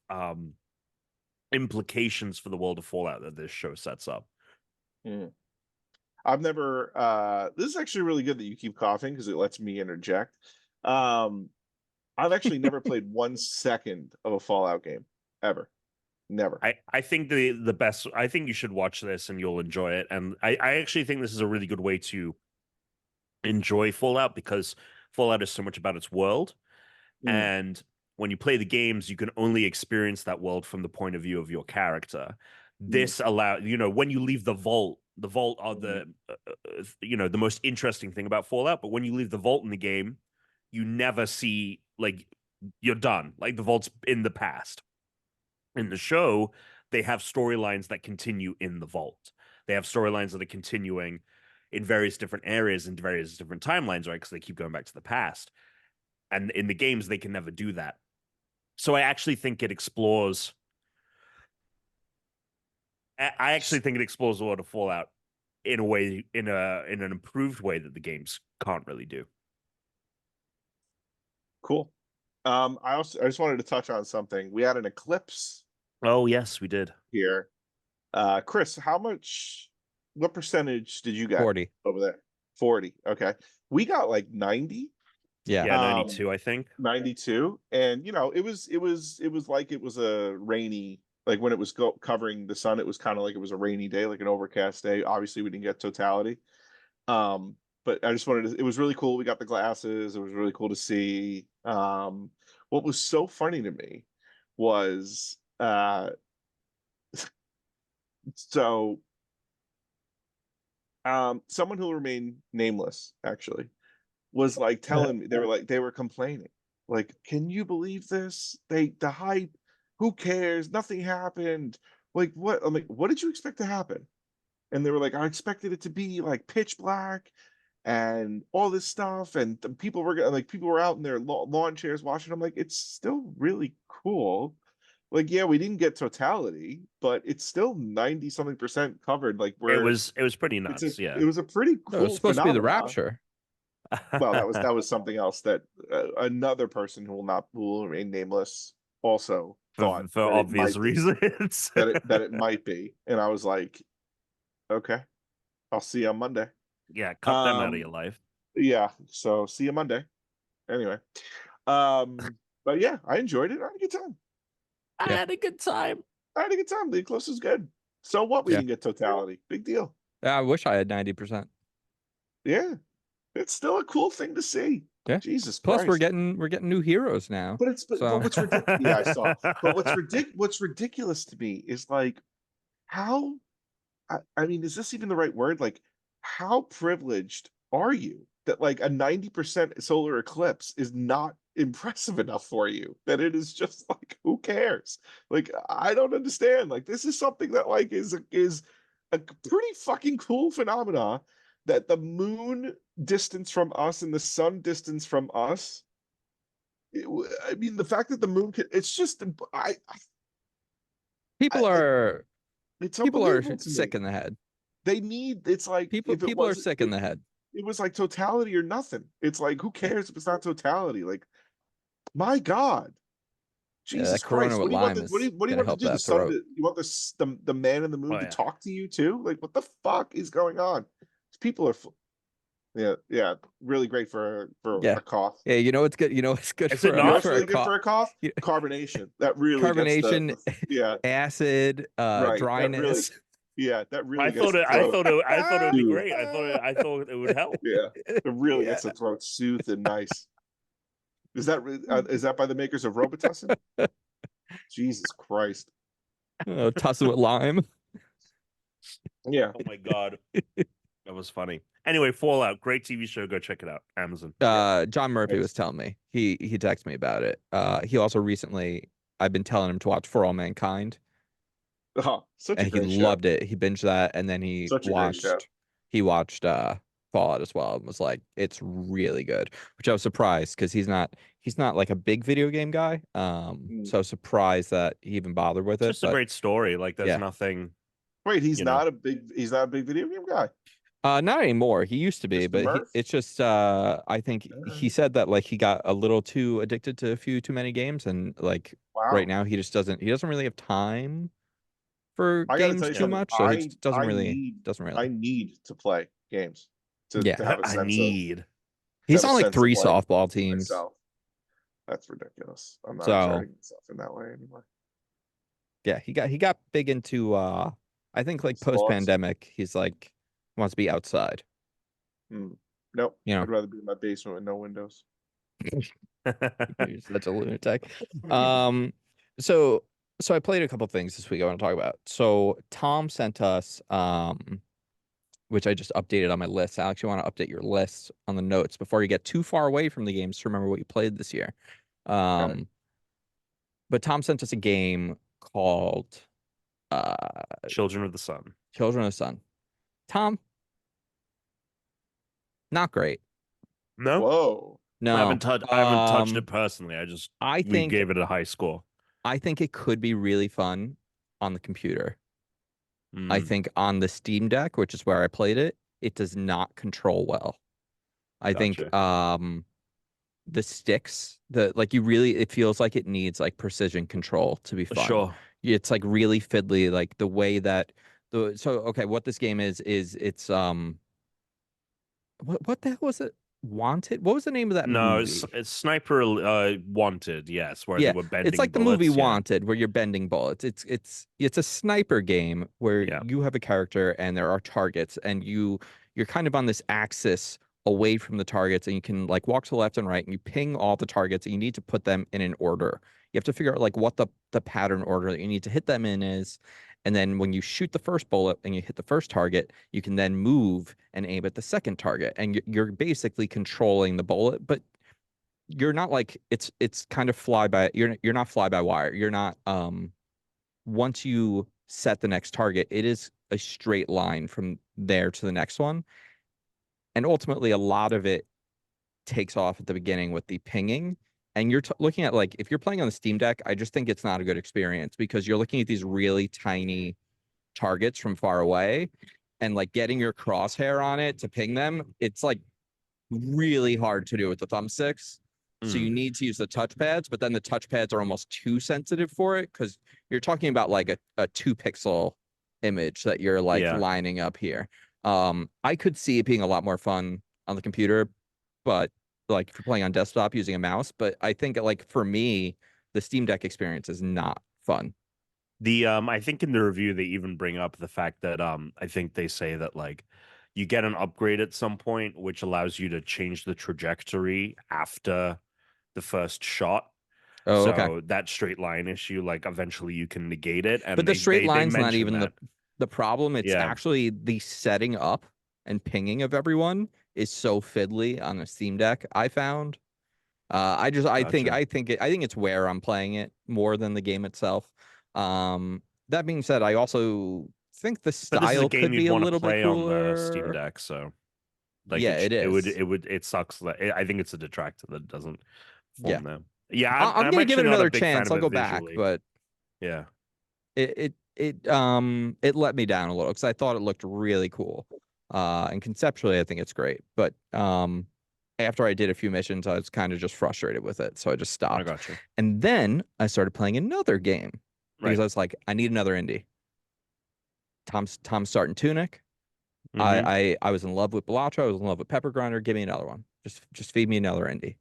implications for the world of Fallout that this show sets up. I've never this is actually really good that you keep coughing because it lets me interject. I've actually never played 1 second of a Fallout game ever. Never. I think the best. I think you should watch this and you'll enjoy it. And I actually think this is a really good way to enjoy Fallout because Fallout is so much about its world, and when you play the games, you can only experience that world from the point of view of your character. This allows when you leave the vault are the the most interesting thing about Fallout. But when you leave the vault in the game, you never see, like, you're done. Like, the vault's in the past. In the show, they have storylines that continue in the vault. They have storylines that are continuing in various different areas and various different timelines, right? Because they keep going back to the past. And in the games, they can never do that. So I actually think it explores. I actually think it explores a lot of Fallout in a way, in an improved way that the games can't really do. Cool. I just wanted to touch on something. We had an eclipse. Oh yes, we did. Here. Chris, what percentage did you get 40 over there? 40. Okay. We got like 90. Yeah. 92, I think. 92. And it was like it was a rainy, like when it was covering the sun, it was kind of like it was a rainy day, like an overcast day. Obviously we didn't get totality. But I just it was really cool. We got the glasses. It was really cool to see. What was so funny to me was So, someone who will remain nameless actually was like telling me, they were complaining, like, can you believe this? The hype, who cares? Nothing happened. Like, what? I'm like, what did you expect to happen? And they were like, I expected it to be like pitch black and all this stuff, and the people were like, people were out in their lawn chairs watching. I'm like, it's still really cool. Like, yeah, we didn't get totality, but it's still 90 something percent covered. Like, it was pretty nuts. Yeah, it was a pretty No, it's cool supposed to be the phenomenon. rapture. Well, that was something else that another person who will remain nameless also thought for that obvious reasons. that it might be, and I was like, okay, I'll see you on Monday. Yeah, cut them out of your life. Yeah, so see you Monday. Anyway, but yeah, I enjoyed it. I had a good time. I had a good time. I had a good time. The close was good. So what? We didn't get totality. Big deal. Yeah, I wish I had 90%. Yeah, it's still a cool thing to see. Yeah. Jesus Plus, Christ. we're getting new heroes now. But what's ridiculous? Yeah, I saw. But what's ridiculous to me is like how. I mean, is this even the right word? Like, how privileged are you that like a 90% solar eclipse is not impressive enough for you? That it is just like, who cares? Like, I don't understand. Like, this is something that like is a pretty fucking cool phenomena, that the moon distance from us and the sun distance from us. I mean, the fact that the moon can, it's just, People are it's people are unbelievable to sick me. in the head. They need, it's like, People are sick in the head. It was like totality or nothing. It's like, who cares if it's not totality? Like, my God, Jesus that Corona Christ! with What do you want? lime What do is you gonna want to help do? The that sun? throat. You want the man in the moon to talk to you too? Like, what the fuck is going on? People are, yeah, really great for a cough. Yeah, you know what's good. You know what's good Is for it not? Really good for a cough? Carbonation. That really gets carbonation, yeah, acid, right. dryness. That really I gets thought the it. throat. I thought it would be Soothed. great. I thought it would help. Yeah, it really gets the throat soothed and nice. Is that by the makers of Robitussin? Jesus Christ. Tussle with lime. Yeah. Oh my God, that was funny. Anyway, Fallout, great TV show. Go check it out. Amazon. John Murphy was telling me. He texted me about it. He also recently, I've been telling him to watch For All Mankind. Oh, such a And he great show. loved it. He binged that, and then he Such a great show. watched Fallout as well, and was like, it's really good. Which I was surprised, because he's not like a big video game guy. So I was surprised that he even bothered with it. Just a great story. Like, there's nothing. Wait, he's not a big video game guy. Not anymore. He used to be, but it's just I think he said that like he got a little too addicted to a few too many games, and like right now he doesn't really have time for games too much, so he doesn't really. I need to play games to have a sense I need. He's on like 3 softball teams. Myself. That's ridiculous. I'm not exerting myself in that way anymore. Yeah, he got big into I think like post-pandemic, he's like wants to be outside. Nope. I'd rather be in my basement with no windows. You're such a lunatic. So I played a couple things this week I want to talk about. So Tom sent us which I just updated on my list. Alex, you want to update your list on the notes before you get too far away from the games to remember what you played this year. But Tom sent us a game called Children of the Sun. Children of the Sun. Tom, not great. No. Whoa. No. I haven't touched it personally. We gave it a high score. I think it could be really fun on the computer. I think on the Steam Deck, which is where I played it, it does not control well. I think the sticks, it feels like it needs like precision control to be fun. Sure. It's like really fiddly, like the way that what this game is it's what the hell was it? Wanted? What was the name of that movie? No, it's Sniper Wanted, yes, where they were bending it's like bullets, the movie Wanted, where you're bending bullets. It's a sniper game where you have a character and there are targets, and you're kind of on this axis away from the targets, and you can like walk to the left and right, and you ping all the targets, and you need to put them in an order. You have to figure out like what the pattern order that you need to hit them in is, And then when you shoot the first bullet and you hit the first target, you can then move and aim at the second target. And you're basically controlling the bullet, but you're not like it's kind of fly by you're not fly by wire. You're not once you set the next target, it is a straight line from there to the next one. And ultimately a lot of it takes off at the beginning with the pinging. And you're looking at like if you're playing on the Steam Deck, I just think it's not a good experience because you're looking at these really tiny targets from far away and like getting your crosshair on it to ping them, it's like really hard to do with the thumbsticks. So you need to use the touchpads, but then the touchpads are almost too sensitive for it because you're talking about like a 2 pixel image that you're like lining up here. I could see it being a lot more fun on the computer, but like if you're playing on desktop using a mouse, but I think like for me, the Steam Deck experience is not fun. I think in the review they even bring up the fact that I think they say that like you get an upgrade at some point which allows you to change the trajectory after the first shot. Oh, okay. So that straight line issue, like eventually you can negate it. And but the straight they line's not even that. the problem. It's actually the setting up and pinging of everyone is so fiddly on a Steam Deck, I found. I think it's where I'm playing it more than the game itself. That being said, I also think the But this is a style game could you'd be a want to little bit play on the Steam cooler. Deck, so like Yeah, it is. it sucks that I think it's a detractor that doesn't Yeah. form there. Yeah, I'm I'm gonna give actually it not a another big fan chance. of I'll it go back, visually. but Yeah. it let me down a little because I thought it looked really cool. And conceptually I think it's great. But after I did a few missions, I was kind of just frustrated with it. So I just I stopped. gotcha. And then I started playing another game because I was like, I need another indie. Tom's starting Tunic. I was in love with Balatro. I was in love with Pepper Grinder. Give me another one. Just feed me another indie.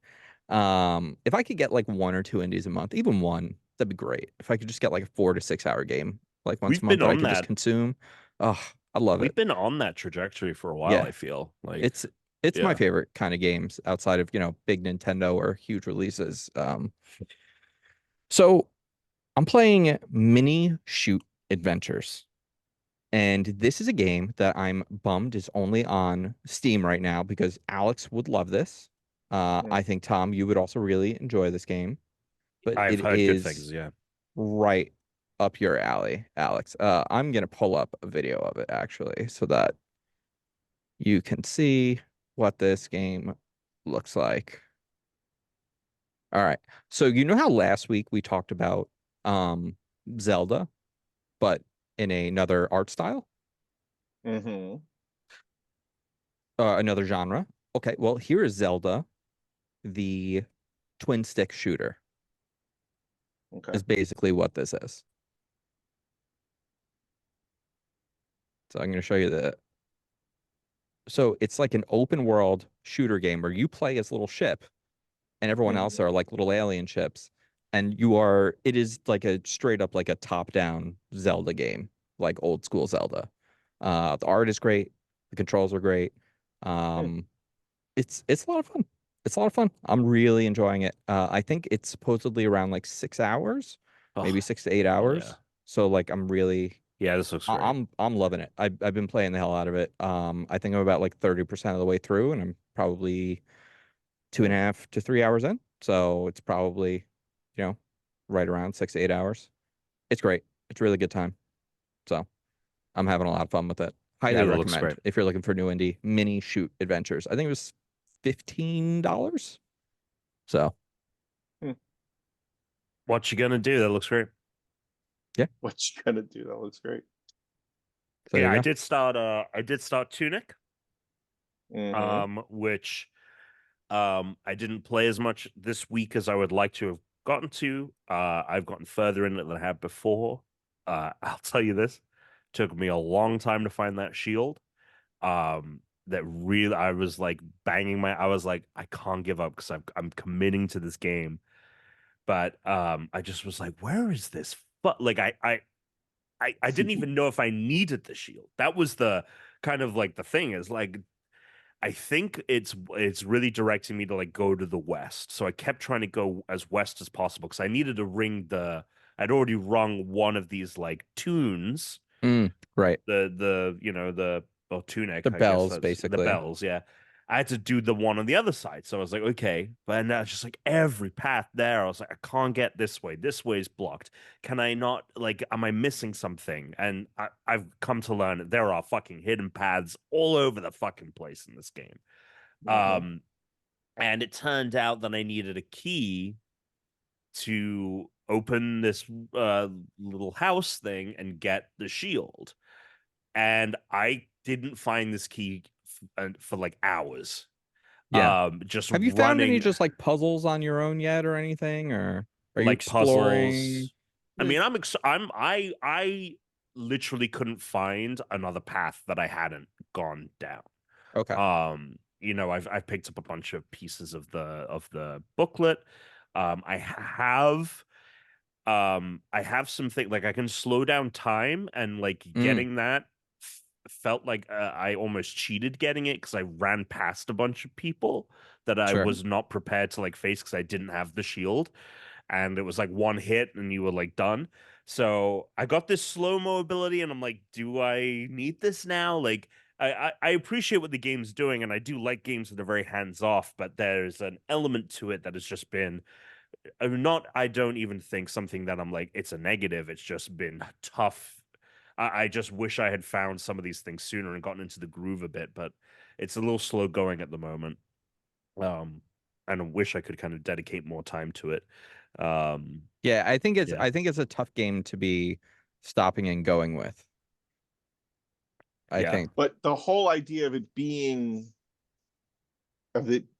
If I could get like 1 or 2 indies a month, even one, that'd be great. If I could just get like a 4 to 6 hour game like once We've a month been that I on could just that. consume. Oh, I love We've it. been on that trajectory for a while, Yeah. I feel. Like It's my favorite kind of games outside of, big Nintendo or huge releases. So I'm playing Mini Shoot Adventures. And this is a game that I'm bummed is only on Steam right now because Alex would love this. I think, Tom, you would also really enjoy this game, but I've it heard good is things, yeah. right up your alley, Alex. I'm gonna pull up a video of it actually so that you can see what this game looks like. All right. So you know how last week we talked about Zelda, but in another art style? Mm-hmm. Another genre. Okay, well, here is Zelda, the twin stick shooter, Okay. is basically what this is. So I'm going to show you the. So it's like an open world shooter game where you play as little ship and everyone else are like little alien ships. And it is like a straight up like a top down Zelda game, like old school Zelda. The art is great. The controls are great. Um, it's a lot of fun. It's a lot of fun. I'm really enjoying it. I think it's supposedly around like 6 hours, maybe 6 to 8 hours. Yeah. So like I'm really Yeah, this looks great. I'm loving it. I've been playing the hell out of it. I think I'm about like 30% of the way through, and I'm probably 2.5 to 3 hours in. So it's probably, you know, right around 6 to 8 hours. It's great. It's a really good time. So I'm having a lot of fun with it. Highly Yeah, that looks recommend great. if you're looking for new indie mini shoot adventures. I think it was $15. So What you gonna do? That looks great. yeah. What you gonna do? That looks great. So Yeah, there you I did start Tunic. Which I didn't play as much this week as I would like to have gotten to. I've gotten further in it than I have before. I'll tell you this. Took me a long time to find that shield. That really I was like I was like, I can't give up because I'm committing to this game. But I just was like, where is this? But like I didn't even know if I needed the shield. That was the kind of like the thing is like I think it's really directing me to like go to the west. So I kept trying to go as west as possible because I I'd already rung one of these like tunes. Right. The Tunic, The I guess bells, that's the basically. bells, yeah. I had to do the one on the other side. So I was like, okay. But now it's just like every path there. I was like, I can't get this way. This way is blocked. Can I not, like, am I missing something? And I've come to learn that there are fucking hidden paths all over the fucking place in this game. And it turned out that I needed a key to open this little house thing and get the shield. And I didn't find this key for like hours. Yeah. Just Have you found any running just like puzzles on your own yet or anything, or are you like exploring? puzzles. I mean, I literally couldn't find another path that I hadn't gone down. Okay. I've picked up a bunch of pieces of the booklet. I have something like I can slow down time, and like getting that felt like I almost cheated getting it because I ran past a bunch of people that I Sure. was not prepared to like face because I didn't have the shield, and it was like one hit and you were like done. So I got this slow-mo ability, and I'm like, do I need this now? Like, I appreciate what the game's doing, and I do like games that are very hands-off, but there's an element to it that has just been not, I don't even think something that I'm like, it's a negative. It's just been tough. I just wish I had found some of these things sooner and gotten into the groove a bit, but it's a little slow going at the moment. And I wish I could kind of dedicate more time to it. Yeah, I think Yeah. it's a tough game to be stopping and going with. I Yeah. think. But the whole idea of it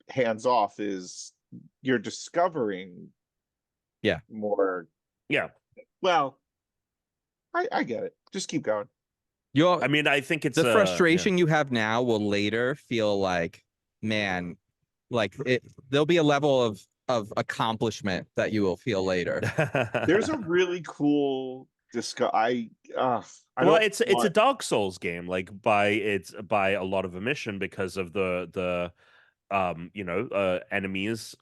hands off is you're discovering more. Yeah. Well, I get it. Just keep going. I mean, I think it's the frustration you have now will later feel like, man, like there'll be a level of accomplishment that you will feel later. There's a really cool well, it's a Dark Souls game, like by a lot of omission because of the enemies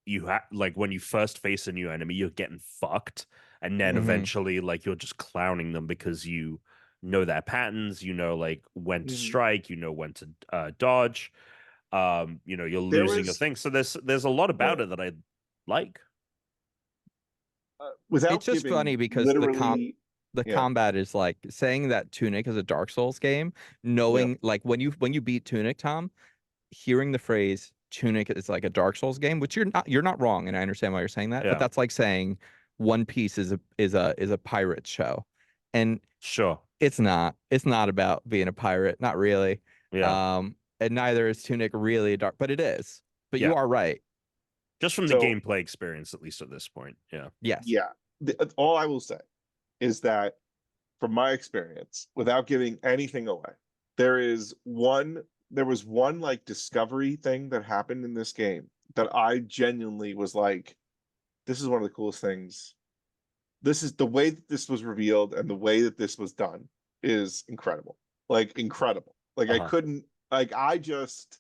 you have. Like when you first face a new enemy, you're getting fucked, and then eventually like you're just clowning them because you know their patterns, you know like when to strike, you know when to dodge. You're losing your thing. So there's a lot about it that I like. Without it's just funny because the combat is like saying that Tunic is a Dark Souls game, knowing like when you beat Tunic, Tom, hearing the phrase Tunic is like a Dark Souls game, which you're not wrong, and I understand why you're saying that, but that's like saying One Piece is a pirate show. And sure, it's not about being a pirate, not really. Yeah. And neither is Tunic really dark, but it is. But you are right. Just from the gameplay experience, at least at this point. Yeah. Yes. Yeah. All I will say is that from my experience, without giving anything away, there was one like discovery thing that happened in this game that I genuinely was like, this is one of the coolest things. This is the way that this was revealed and the way that this was done is incredible. Like incredible. Like I couldn't like I just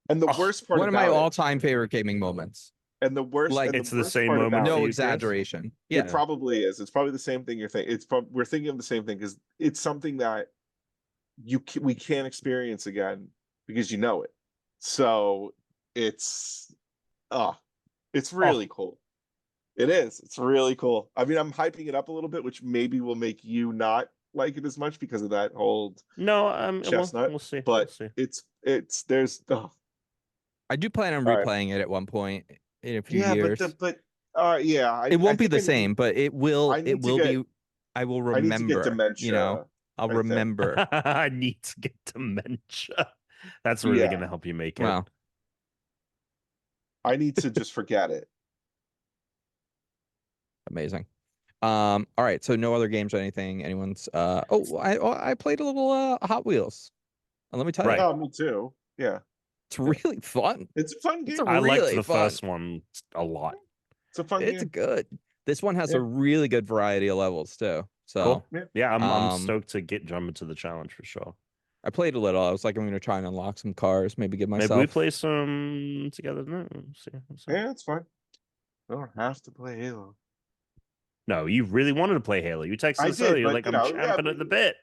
and the worst part one of my all-time favorite gaming moments. And the worst, like it's the same moment. No exaggeration. Yeah, it probably is. It's probably the same thing you're thinking. We're thinking of the same thing because it's something that we can't experience again because you know it. So it's really cool. It is. It's really cool. I mean, I'm hyping it up a little bit, which maybe will make you not like it as much because of that whole chestnut. We'll see. But we'll see. there's I do plan on replaying it at one point in a few years. It won't be the same, but it will. It will be. I will remember. I need to get dementia. I'll remember. I need to get dementia. That's really going to help you make it. Wow. I need to just forget it. Amazing. All right. So no other games or anything. Anyone's. I played a little Hot Wheels. And let me tell you. Oh, me too. Yeah. It's really fun. It's a fun game. I liked the first one a lot. It's a fun game. It's good. This one has a really good variety of levels too. So cool. Yeah, I'm stoked to jump into the challenge for sure. I played a little. I was like, I'm going to try and unlock some cars. Maybe give myself. Maybe we play some together. No, we'll see. Yeah, it's fine. I don't have to play Halo. No, you really wanted to play Halo. You texted I us did, earlier. You're but like, I'm champing at the bit.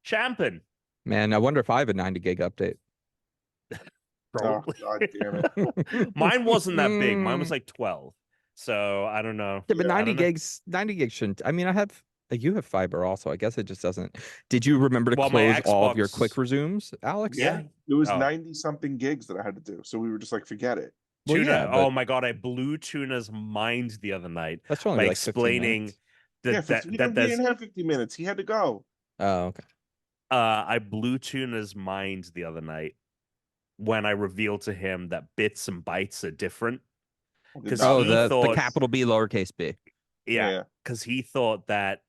Champing. Man, I wonder if I have a 90 gig update. Probably. Oh, God damn it. Mine wasn't that big. Mine was like 12. So I don't know. Yeah, but 90 don't know. gigs shouldn't. I mean, you have fiber also. I guess it just doesn't. Did you remember to Well, my close all of your Xbox- quick resumes, Alex? Yeah, it was Oh. 90 something gigs that I had to do. So we were just like, forget it. Well, Tuna. yeah, Oh but my God, I blew Tuna's mind the other night that's only by like 15 explaining minutes. Yeah, that he there's didn't have 50 minutes. He had to go. Oh, okay. I blew Tuna's mind the other night when I revealed to him that bits and bytes are different. Because Oh, he the thought, capital B, lowercase b. yeah, because he thought that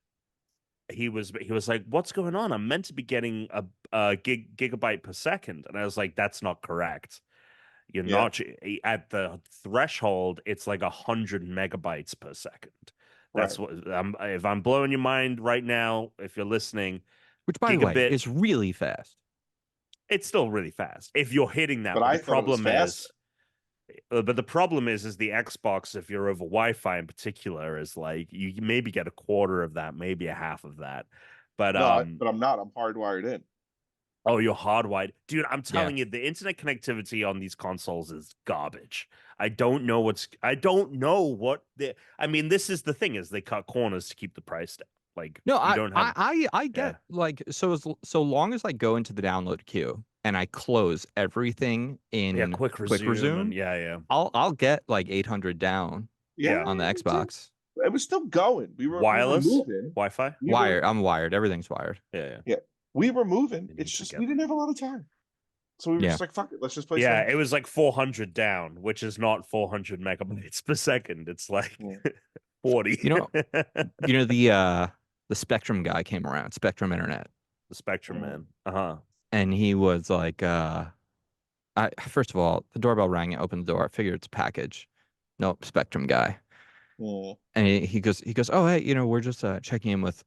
he was like, what's going on? I'm meant to be getting a gigabyte per second, and I was like, that's not correct. You're not at the threshold. It's like 100 megabytes per second. That's what if I'm blowing your mind right now. If you're listening, Which, by the way, is really fast. It's still really fast if you're hitting that. But But I the thought it was problem faster. but the problem is the Xbox. If you're over Wi-Fi in particular, is like you maybe get a quarter of that, maybe a half of that. But No, but I'm not. I'm hardwired in. Oh, you're hardwired, dude. I'm telling you, the internet connectivity on these consoles is garbage. I don't know what I mean, this is the thing: is they cut corners to keep the price down. Like, No, you don't have. I get like so long as I go into the download queue and I close everything in quick resume, and I'll get like 800 down on the Xbox. It was still going. We were wireless, moving. Wi-Fi. Wired. I'm wired. Everything's wired. Yeah. We were moving. It's just we didn't have a lot of time, so we were just like, "Fuck it, let's just play." Yeah, it was like 400 down, which is not 400 megabytes per second. It's like 40. You know the Spectrum guy came around. Spectrum Internet. The Spectrum man. And he was like, first of all, the doorbell rang. I opened the door. I figured it's a package. Nope, Spectrum guy. And he goes, oh, hey, we're just checking in with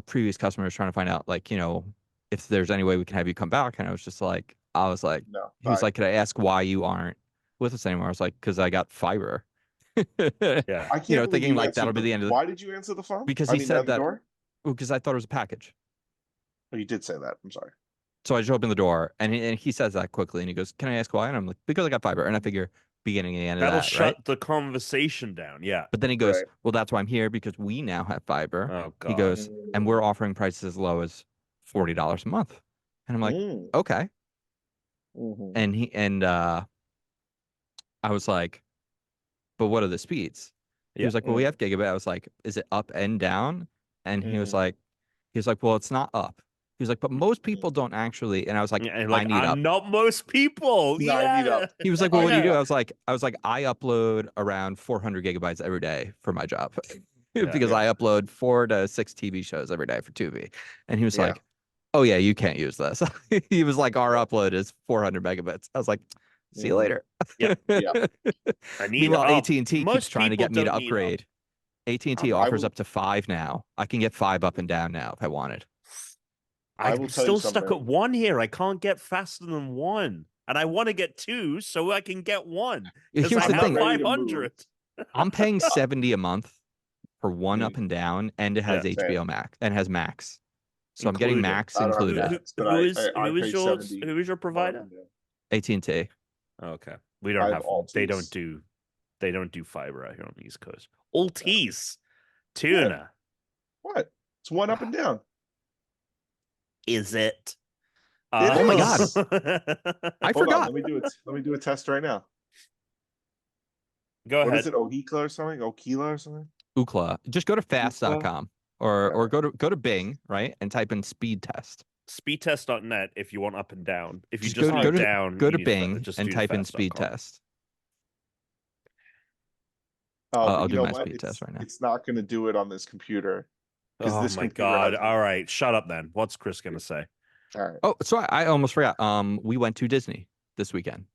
previous customers, trying to find out, like, if there's any way we can have you come back. And I was like, no. He was like, could I ask why you aren't with us anymore? I was like, because I got fiber. Yeah. I can't thinking like that'll be the end of Why did you answer the phone? Because he said that. Because I thought it was a package. Oh, you did say that. I'm sorry. So I just opened the door, and he says that quickly, and he goes, "Can I ask why?" And I'm like, "Because I got fiber." And I figure beginning and the end that'll of that, shut the conversation down. Yeah. But then he goes, "Well, that's why I'm here, because we now have fiber." Oh God. He goes, "And we're offering prices as low as $40 a month." And I'm like, "Okay." And I was like, "But what are the speeds?" He was like, "Well, we have gigabit." I was like, "Is it up and down?" And he was like, "Well, it's not up." He was like, "But most people don't actually." And I was like, "I need up." Not most people. No, I need up. He was like, "Well, what do you do?" I was like, "I upload around 400 gigabytes every day for my job." Because I upload 4 to 6 TV shows every day for Tubi. And he was like, "Oh yeah, you can't use this." He was like, "Our upload is 400 megabits." I was like, "See you later." Yeah. Meanwhile, AT&T keeps trying to get me to upgrade. AT&T offers up to 5 now. I can get 5 up and down now if I wanted. I'm still stuck at 1 here. I can't get faster than 1. And I want to get 2 so I can get 1. Here's I the have thing. 500. I'm paying $70 a month for 1 up and down, and it has HBO Max and has Max. So I'm getting Max included. Who is your provider? AT&T. Okay. We don't have they don't do fiber out here on the East Coast. Altice. Tuna. What? It's 1 up and down. Is it? Oh my God. I forgot. Let me do a test right now. Go ahead. What is it? Ohikla or something? Okila or something? Ookla. Just go to fast.com or go to Bing, right? And type in speed test. Speedtest.net if you want up and down. If you just go down, go to Bing and type in speed test. I'll do my speed test right now. It's not going to do it on this computer. Oh my God. All right. Shut up then. What's Chris going to say? All right. Oh, so I almost forgot. We went to Disney this weekend.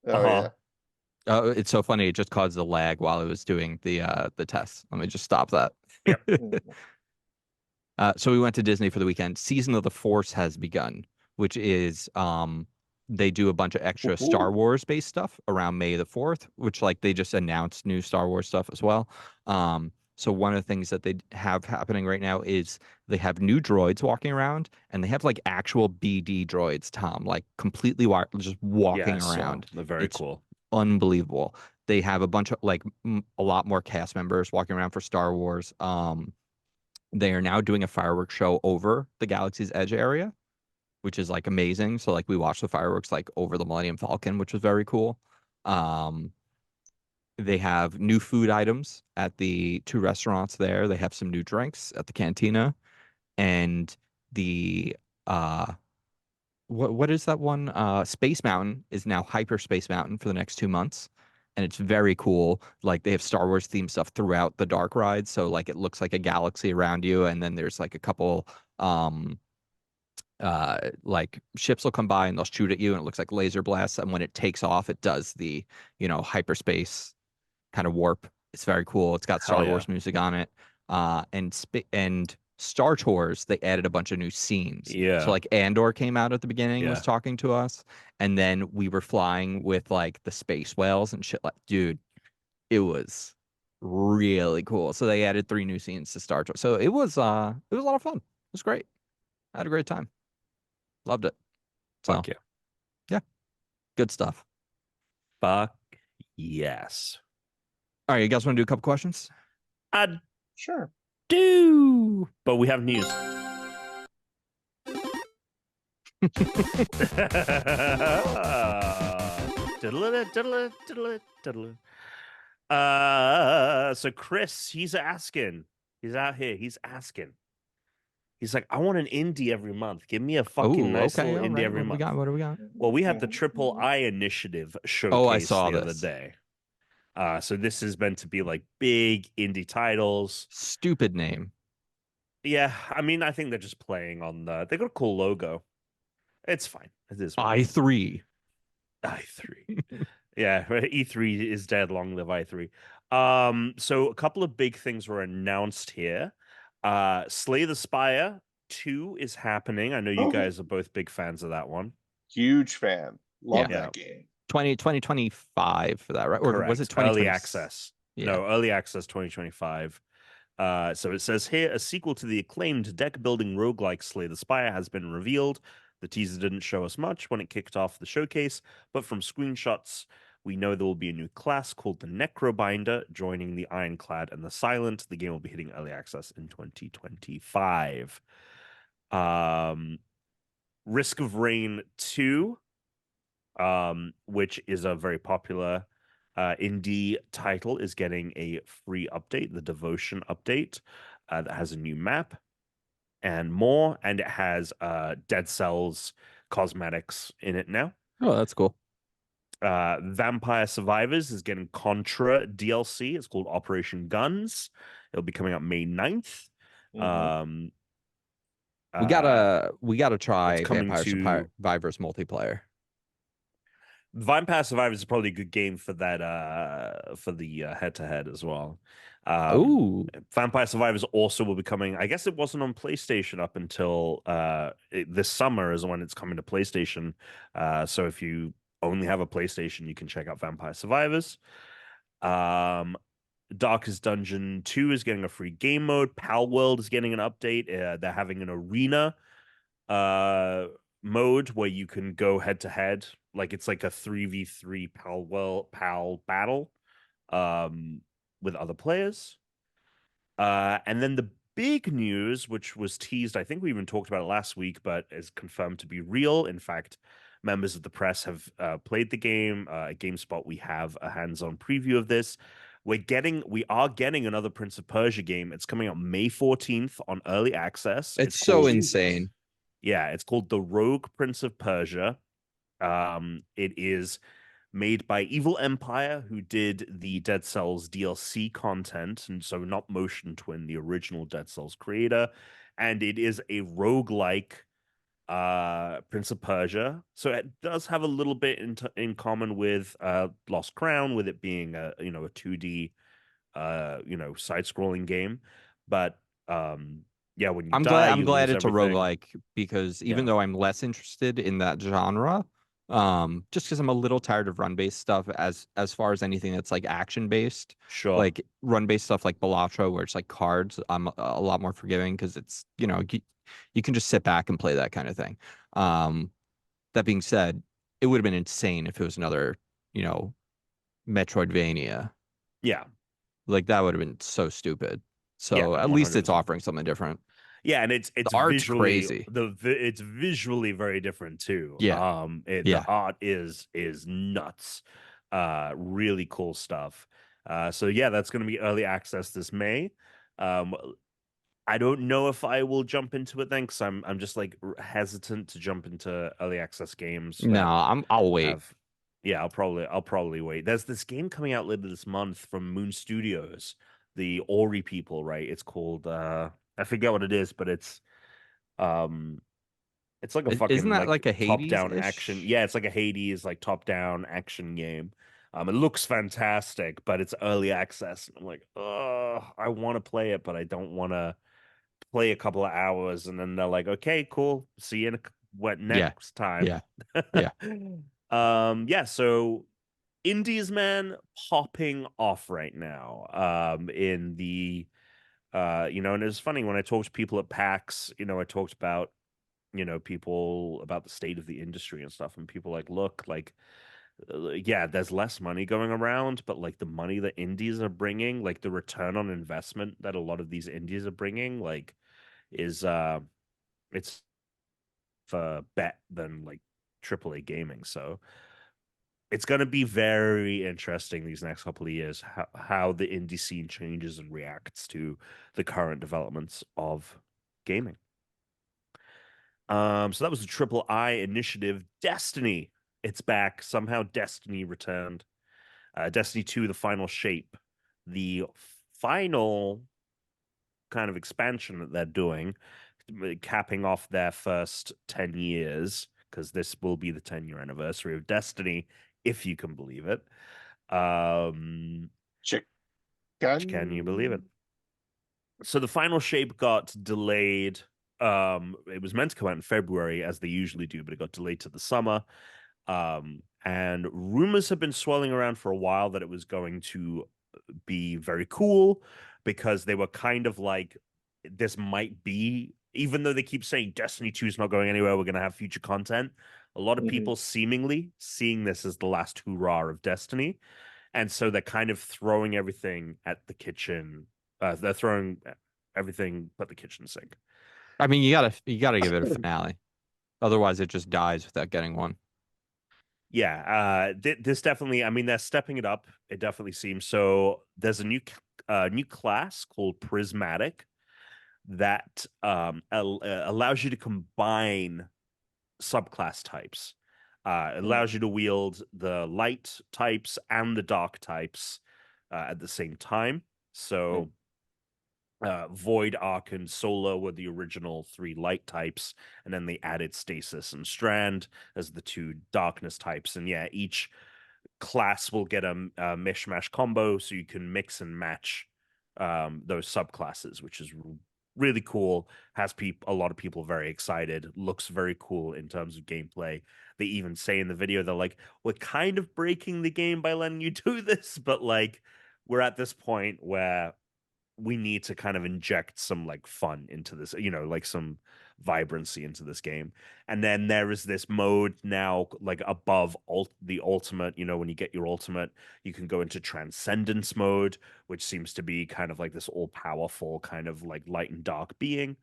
Yeah. It's so funny. It just caused a lag while I was doing the test. Let me just stop that. Yep. So we went to Disney for the weekend. Season of the Force has begun, which is they do a bunch of extra Star Wars based stuff around May the 4th, which like they just announced new Star Wars stuff as well. So one of the things that they have happening right now is they have new droids walking around, and they have like actual BD droids, Tom, like completely just Yeah, I walking saw. around. They're very It's cool. unbelievable. They have a bunch of like a lot more cast members walking around for Star Wars. They are now doing a fireworks show over the Galaxy's Edge area, which is like amazing. So like we watched the fireworks like over the Millennium Falcon, which was very cool. Um, they have new food items at the two restaurants there. They have some new drinks at the cantina, and the what is that one? Space Mountain is now Hyperspace Mountain for the next 2 months. And it's very cool. Like they have Star Wars themed stuff throughout the dark ride. So like it looks like a galaxy around you. And then there's like a couple like ships will come by and they'll shoot at you and it looks like laser blasts. And when it takes off, it does the, hyperspace kind of warp. It's very cool. It's got Hell Star yeah. Wars music on it. And Star Tours, they added a bunch of new scenes. So Yeah. like Andor came out at the beginning, was Yeah. talking to us, and then we were flying with like the space whales and shit. Like, dude, it was really cool. So they added 3 new scenes to Star Tours. So it was a lot of fun. It was great. I had a great time. Loved it. So Fuck yeah. yeah, good stuff. Fuck yes. All right, you guys want to do a couple questions? I Sure. do. But we have news. So Chris, he's asking. He's out here. He's asking. He's like, I want an indie every month. Give me a fucking Oh, nice okay. little All indie right. every What do we month. got? What do we got? Well, we had the Triple I Initiative Oh, I showcase saw the other this. day. So this is meant to be like big indie titles. Stupid name. Yeah, I mean, I think they're just playing on they got a cool logo. It's fine. It is I3. I3. Yeah, E3 is dead. Long live I3. So a couple of big things were announced here. Slay the Spire 2 is happening. I know you guys are both big fans of that one. Huge fan. Love Yeah. that game. 2025 for that, right? Or was it Correct. Early 2020? access. Yeah. No, early access 2025. So it says here a sequel to the acclaimed deck building roguelike Slay the Spire has been revealed. The teaser didn't show us much when it kicked off the showcase, but from screenshots, we know there will be a new class called the Necrobinder joining the Ironclad and the Silent. The game will be hitting early access in 2025. Risk of Rain 2, which is a very popular indie title, is getting a free update, the Devotion update, that has a new map and more, and it has Dead Cells cosmetics in it now. Oh, that's cool. Vampire Survivors is getting Contra DLC. It's called Operation Guns. It'll be coming out May 9th. We gotta try Vampire to Survivors multiplayer. Vampire Survivors is probably a good game for that for the head-to-head as well. Oh, Vampire Survivors also will be coming. I guess it wasn't on PlayStation up until this summer is when it's coming to PlayStation. So if you only have a PlayStation, you can check out Vampire Survivors. Darkest Dungeon 2 is getting a free game mode. Pal World is getting an update. They're having an arena mode where you can go head to head. Like it's like a 3v3 pal battle with other players. And then the big news, which was teased, I think we even talked about it last week, but is confirmed to be real. In fact, members of the press have played the game. At GameSpot, we have a hands-on preview of this. We are getting another Prince of Persia game. It's coming out May 14th on early access. it's so insane. Yeah, it's called The Rogue Prince of Persia. It is made by Evil Empire, who did the Dead Cells DLC content, and so not Motion Twin, the original Dead Cells creator. And it is a roguelike Prince of Persia. So it does have a little bit in common with Lost Crown, with it being a 2D side-scrolling game. But yeah, I'm glad it's a roguelike because even though I'm less interested in that genre, Just because I'm a little tired of run-based stuff as far as anything that's like action-based. Sure. Like run-based stuff like Balatro, where it's like cards, I'm a lot more forgiving because it's, you can just sit back and play that kind of thing. That being said, it would have been insane if it was another, you know, Metroidvania. Yeah. Like that would have been so stupid. Yeah, So no, at least it's 100%. offering something different. Yeah, and The it's art's visually crazy. it's visually very different too. Yeah. The Yeah. art is nuts. Really cool stuff. So yeah, that's going to be early access this May. Um, I don't know if I will jump into it then because I'm just like hesitant to jump into early access games No, that I'll wait. have. Yeah, I'll probably wait. There's this game coming out later this month from Moon Studios, the Ori people, right? It's called I forget what it is, but um it's like a Isn't fucking that like like a top-down action. Hades-ish? Yeah, it's like a Hades like top-down action game. It looks fantastic, but it's early access. I'm like, oh, I want to play it, but I don't want to play a couple of hours and then they're like, okay, cool, see you in what Yeah. next time. Yeah. Yeah. Yeah, so indies, man, popping off right now. In the and it's funny when I talk to people at PAX, I talked about, people about the state of the industry and stuff, and people like, look, like, yeah, there's less money going around, but like the money that indies are bringing, like the return on investment that a lot of these indies are bringing, like, is it's a bet than like AAA gaming. So it's going to be very interesting these next couple of years how the indie scene changes and reacts to the current developments of gaming. So that was the Triple I initiative. Destiny, it's back somehow. Destiny returned. Destiny 2, the final shape, the final kind of expansion that they're doing, capping off their first 10 years, because this will be the 10-year anniversary of Destiny, if you can believe it. Chicken. Can you believe it? So the final shape got delayed. It was meant to come out in February, as they usually do, but it got delayed to the summer. And rumors have been swirling around for a while that it was going to be very cool because they were kind of like, this might be, even though they keep saying Destiny 2 is not going anywhere, we're going to have future content. A lot of people seemingly seeing this as the last hurrah of Destiny. And so they're kind of throwing everything at the kitchen. They're throwing everything but the kitchen sink. I mean, you gotta give it a finale. Otherwise, it just dies without getting one. Yeah, this definitely. I mean, they're stepping it up. It definitely seems so. There's a new class called Prismatic that allows you to combine subclass types. It allows you to wield the light types and the dark types at the same time. So Void, Arc, and Solar were the original three light types, and then they added Stasis and Strand as the two darkness types. And yeah, each class will get a mishmash combo, so you can mix and match those subclasses, which is really cool. Has a lot of people very excited. Looks very cool in terms of gameplay. They even say in the video, they're like, we're kind of breaking the game by letting you do this, but like, we're at this point where we need to kind of inject some like fun into this, like some vibrancy into this game. And then there is this mode now, like above the ultimate, when you get your ultimate, you can go into transcendence mode, which seems to be kind of like this all powerful kind of like light and dark being.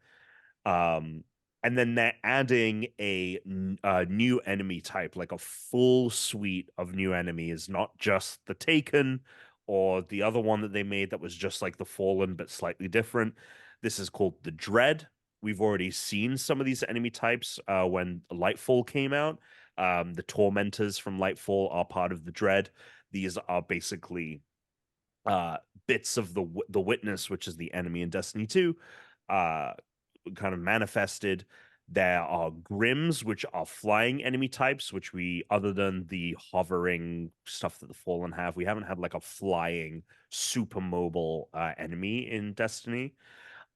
And then they're adding a new enemy type, like a full suite of new enemies, not just the Taken or the other one that they made that was just like the Fallen but slightly different. This is called the Dread. We've already seen some of these enemy types when Lightfall came out. The Tormentors from Lightfall are part of the Dread. These are basically bits of the Witness, which is the enemy in Destiny 2, kind of manifested. There are Grims, which are flying enemy types, which other than the hovering stuff that the Fallen have, we haven't had like a flying, super mobile enemy in Destiny.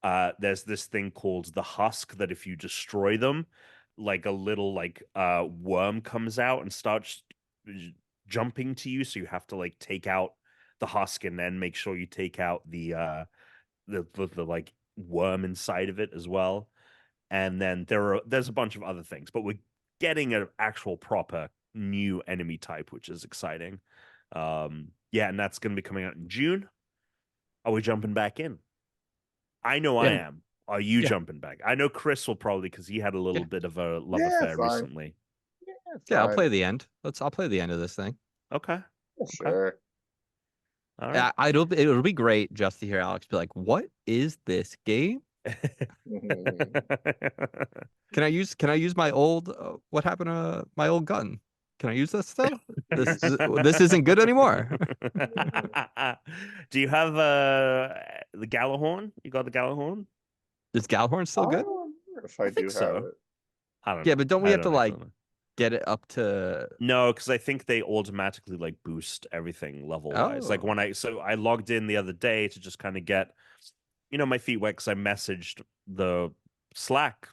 There's this thing called the Husk that if you destroy them, like a little like worm comes out and starts jumping to you, so you have to like take out the husk and then make sure you take out the like worm inside of it as well. And then there's a bunch of other things, but we're getting an actual proper new enemy type, which is exciting. Yeah, and that's going to be coming out in June. Are we jumping back in? I know I am. Are you jumping back? I know Chris will probably, because he had a little bit of a love affair recently. Yeah, I'll play the end. I'll play the end of this thing. Okay. Sure. All right. It'll be great just to hear Alex be like, "What is this game? Can I use my old what happened to my old gun? Can I use this still? This isn't good anymore." Do you have the Gallahorn? You got the Gallahorn? Is Galhorn still good? If I do so. have it. I don't know. Yeah, but don't we have to like know. get it up to? No, because I think they automatically like boost everything level wise. Like when I logged in the other day to just kind of get, my feet wet, because I messaged the Slack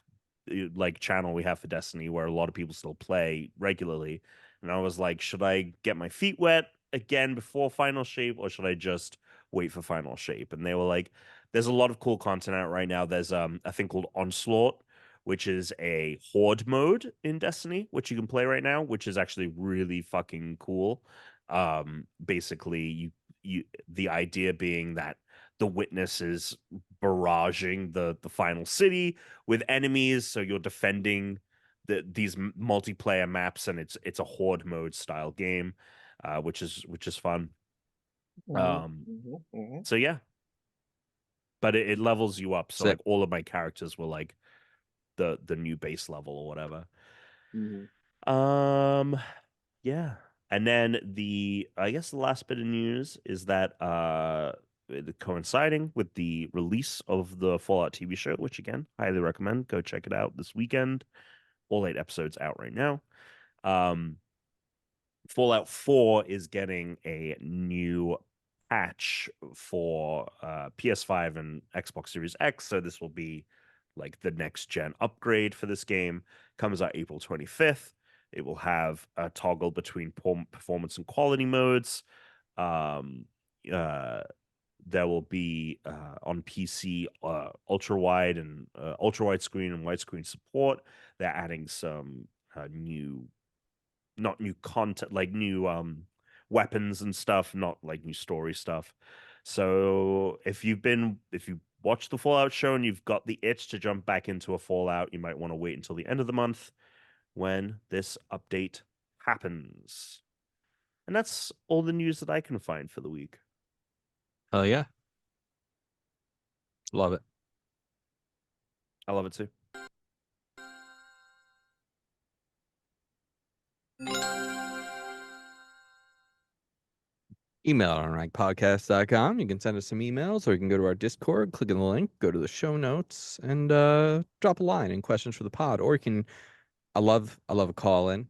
like channel we have for Destiny where a lot of people still play regularly, and I was like, should I get my feet wet again before final shape, or should I just wait for final shape? And they were like, there's a lot of cool content out right now. There's a thing called Onslaught, which is a horde mode in Destiny, which you can play right now, which is actually really fucking cool. Basically, the idea being that the witness is barraging the final city with enemies, so you're defending these multiplayer maps, and it's a horde mode style game, which is fun. So yeah, but it levels you up. So like all of my characters were like the new base level or whatever. Yeah. And then I guess the last bit of news is that coinciding with the release of the Fallout TV show, which again, highly recommend, go check it out this weekend. All 8 episodes out right now. Fallout 4 is getting a new patch for PS5 and Xbox Series X, so this will be like the next gen upgrade for this game. Comes out April 25th. It will have a toggle between performance and quality modes. There will be on PC ultra wide and ultra wide screen and widescreen support. They're adding some not new content, like new weapons and stuff, not like new story stuff. So if you watched the Fallout show and you've got the itch to jump back into a Fallout, you might want to wait until the end of the month when this update happens. And that's all the news that I can find for the week. Oh yeah. Love it. I love it too. Email at unrankedpodcast.com. You can send us some emails, or you can go to our Discord, click on the link, go to the show notes, and drop a line and questions for the pod. Or you can, I love a call in.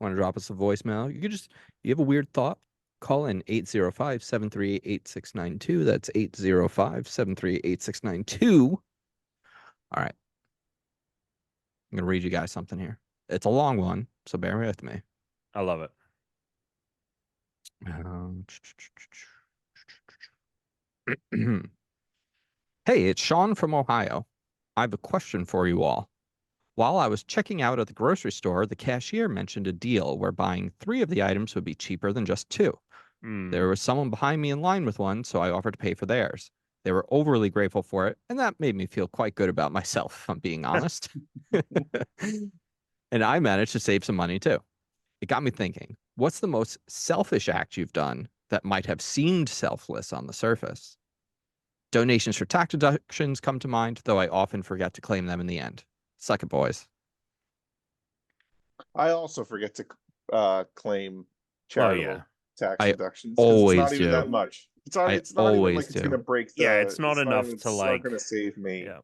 Want to drop us a voicemail? You have a weird thought, call in 805-738-8692. That's 805-738-8692. All right. I'm going to read you guys something here. It's a long one, so bear with me. I love it. Hey, it's Sean from Ohio. I have a question for you all. While I was checking out at the grocery store, the cashier mentioned a deal where buying 3 of the items would be cheaper than just 2. There was someone behind me in line with one, so I offered to pay for theirs. They were overly grateful for it, and that made me feel quite good about myself, if I'm being honest. And I managed to save some money too. It got me thinking, what's the most selfish act you've done that might have seemed selfless on the surface? Donations for tax deductions come to mind, though I often forget to claim them in the end. Suck it, boys. I also forget to claim charitable tax deductions. Always it's not even that much. It's not even like it's going to break the... Yeah, it's not enough to it's not going to save me. Yeah.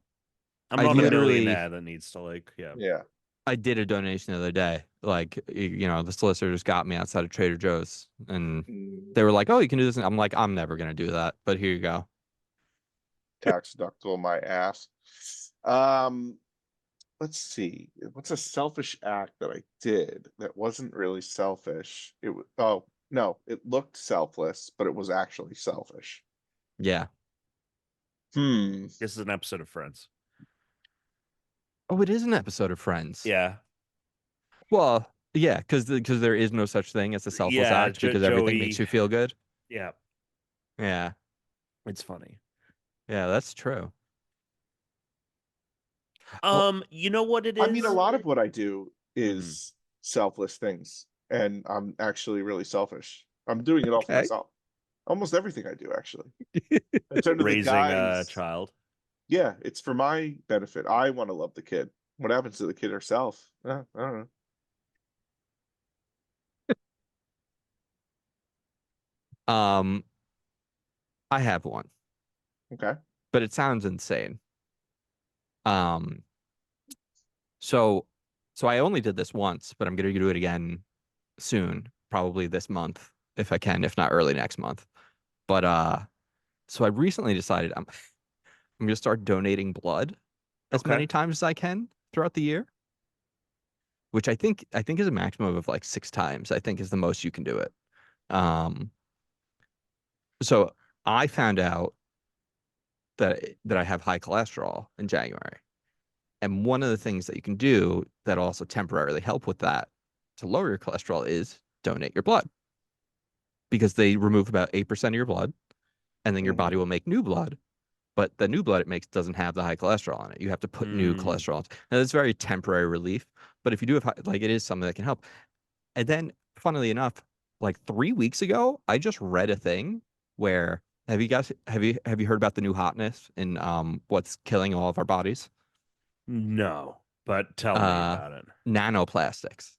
I'm not a millionaire that needs to like... Yeah. I did a donation the other day. Like, the solicitor just got me outside of Trader Joe's, and they were like, oh, you can do this. And I'm like, I'm never going to do that, but here you go. Tax deductible my ass. let's see. What's a selfish act that I did that wasn't really selfish? Oh no, it looked selfless, but it was actually selfish. Yeah. This is an episode of Friends. Oh, it is an episode of Friends. Yeah. Well, yeah, because there is no such thing as a selfless Yeah, act because everything makes Joey. you feel good. Yeah, Yeah. it's funny. Yeah, that's true. Well, You know what it I mean, a is? lot of what I do Mhm. is selfless things, and I'm actually really selfish. I'm doing it all for okay. myself. Almost everything I do, actually. I turn to the Raising a guys. child. Yeah, it's for my benefit. I want to love the kid. What happens to the kid herself? I don't know. Um, I have one, Okay. but it sounds insane. Um, so so I only did this once, but I'm gonna do it again soon, probably this month if I can, if not early next month. But so I recently decided I'm gonna start donating blood as Okay. many times as I can throughout the year, which I think is a maximum of like 6 times. I think is the most you can do it. Um, so I found out that I have high cholesterol in January. And one of the things that you can do that also temporarily help with that to lower your cholesterol is donate your blood because they remove about 8% of your blood and then your Mm-hmm. body will make new blood. But the new blood it makes doesn't have the high cholesterol in it. You have to put new Mm. cholesterol. Now, it's very temporary relief, but if you do have like it is something that can help. And then, funnily enough, like 3 weeks ago, I just read a thing where have you heard about the new hotness in what's killing all of our bodies? No, but tell me Uh, about it. Nanoplastics.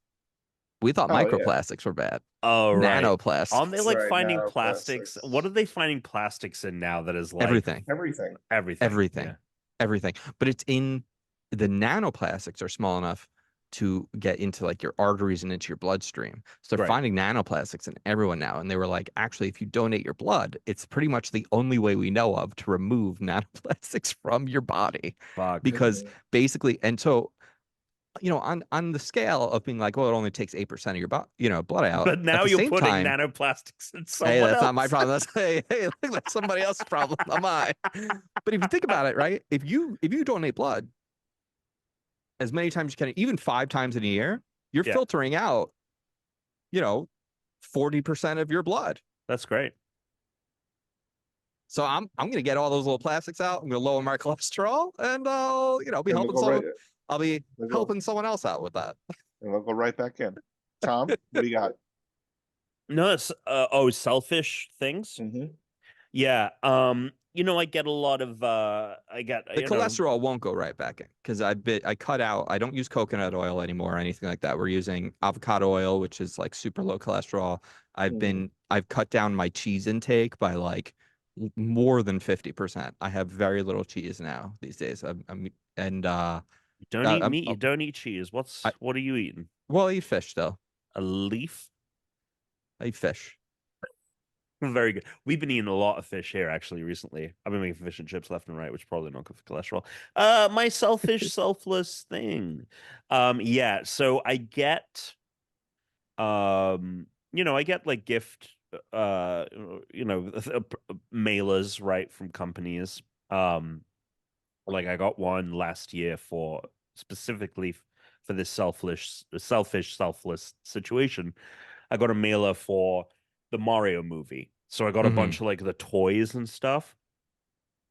We thought Oh yeah. microplastics were bad. Oh, right. Aren't they Nanoplastics. like Right finding now, plastics? What plastics. are they finding plastics in now that is like Everything. Everything. everything? Yeah. Everything. Everything. But it's in the nanoplastics are small enough to get into like your arteries and into your bloodstream. So they're Right. finding nanoplastics in everyone now. And they were like, actually, if you donate your blood, it's pretty much the only way we know of to remove nanoplastics from your body. Fuck. Because basically, and so, on the scale of being like, well, it only takes 8% of your blood out. But At now the you're same putting time, nanoplastics in hey, someone that's not my else. problem. Hey, look, that's somebody else's problem, not mine. But if you think about it, right? If you donate blood as many times as you can, even 5 times in a year, you're Yeah, filtering out, you know, 40% of your blood. that's great. Mm-hmm. So I'm gonna get all those little plastics out. I'm gonna lower my cholesterol, and I'll be And they'll helping go right. someone. I'll be They'll go. helping someone else out with that. And they'll go right back in. Tom, what do you got? No, it's selfish things. Mm-hmm. Yeah. I get a lot of I get The cholesterol won't go right back in because I cut out. I don't use coconut oil anymore or anything like that. We're using avocado oil, which is like super low cholesterol. Mm-hmm. I've cut down my cheese intake by like more than 50%. I have very little cheese now these days. I'm and you don't eat I'm, meat, you don't eat cheese. What are you eating? well, I eat fish though. A leaf? I eat fish. Very good. We've been eating a lot of fish here actually recently. I've been making fish and chips left and right, which is probably not good for cholesterol. My selfish, selfless thing. Yeah, so I get like gift mailers, right, from companies. Um, like I got one last year for specifically for this selfish, selfless situation. I got a mailer for the Mario movie. So I got a Hmm. bunch of like the toys and stuff.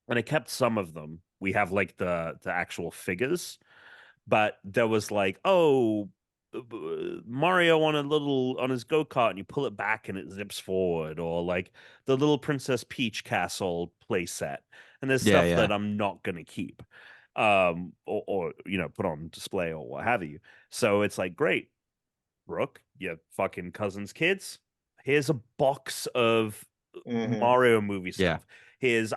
And I kept some of them. We have like the actual figures, but there was like, oh, Mario on his go-kart and you pull it back and it zips forward, or like the little Princess Peach castle playset. And there's Yeah, stuff yeah, that I'm not gonna keep. Or put on display or what have you. So it's like, great, Brooke, your fucking cousin's kids. Here's a box of Mm-hmm. Mario movie yeah. stuff.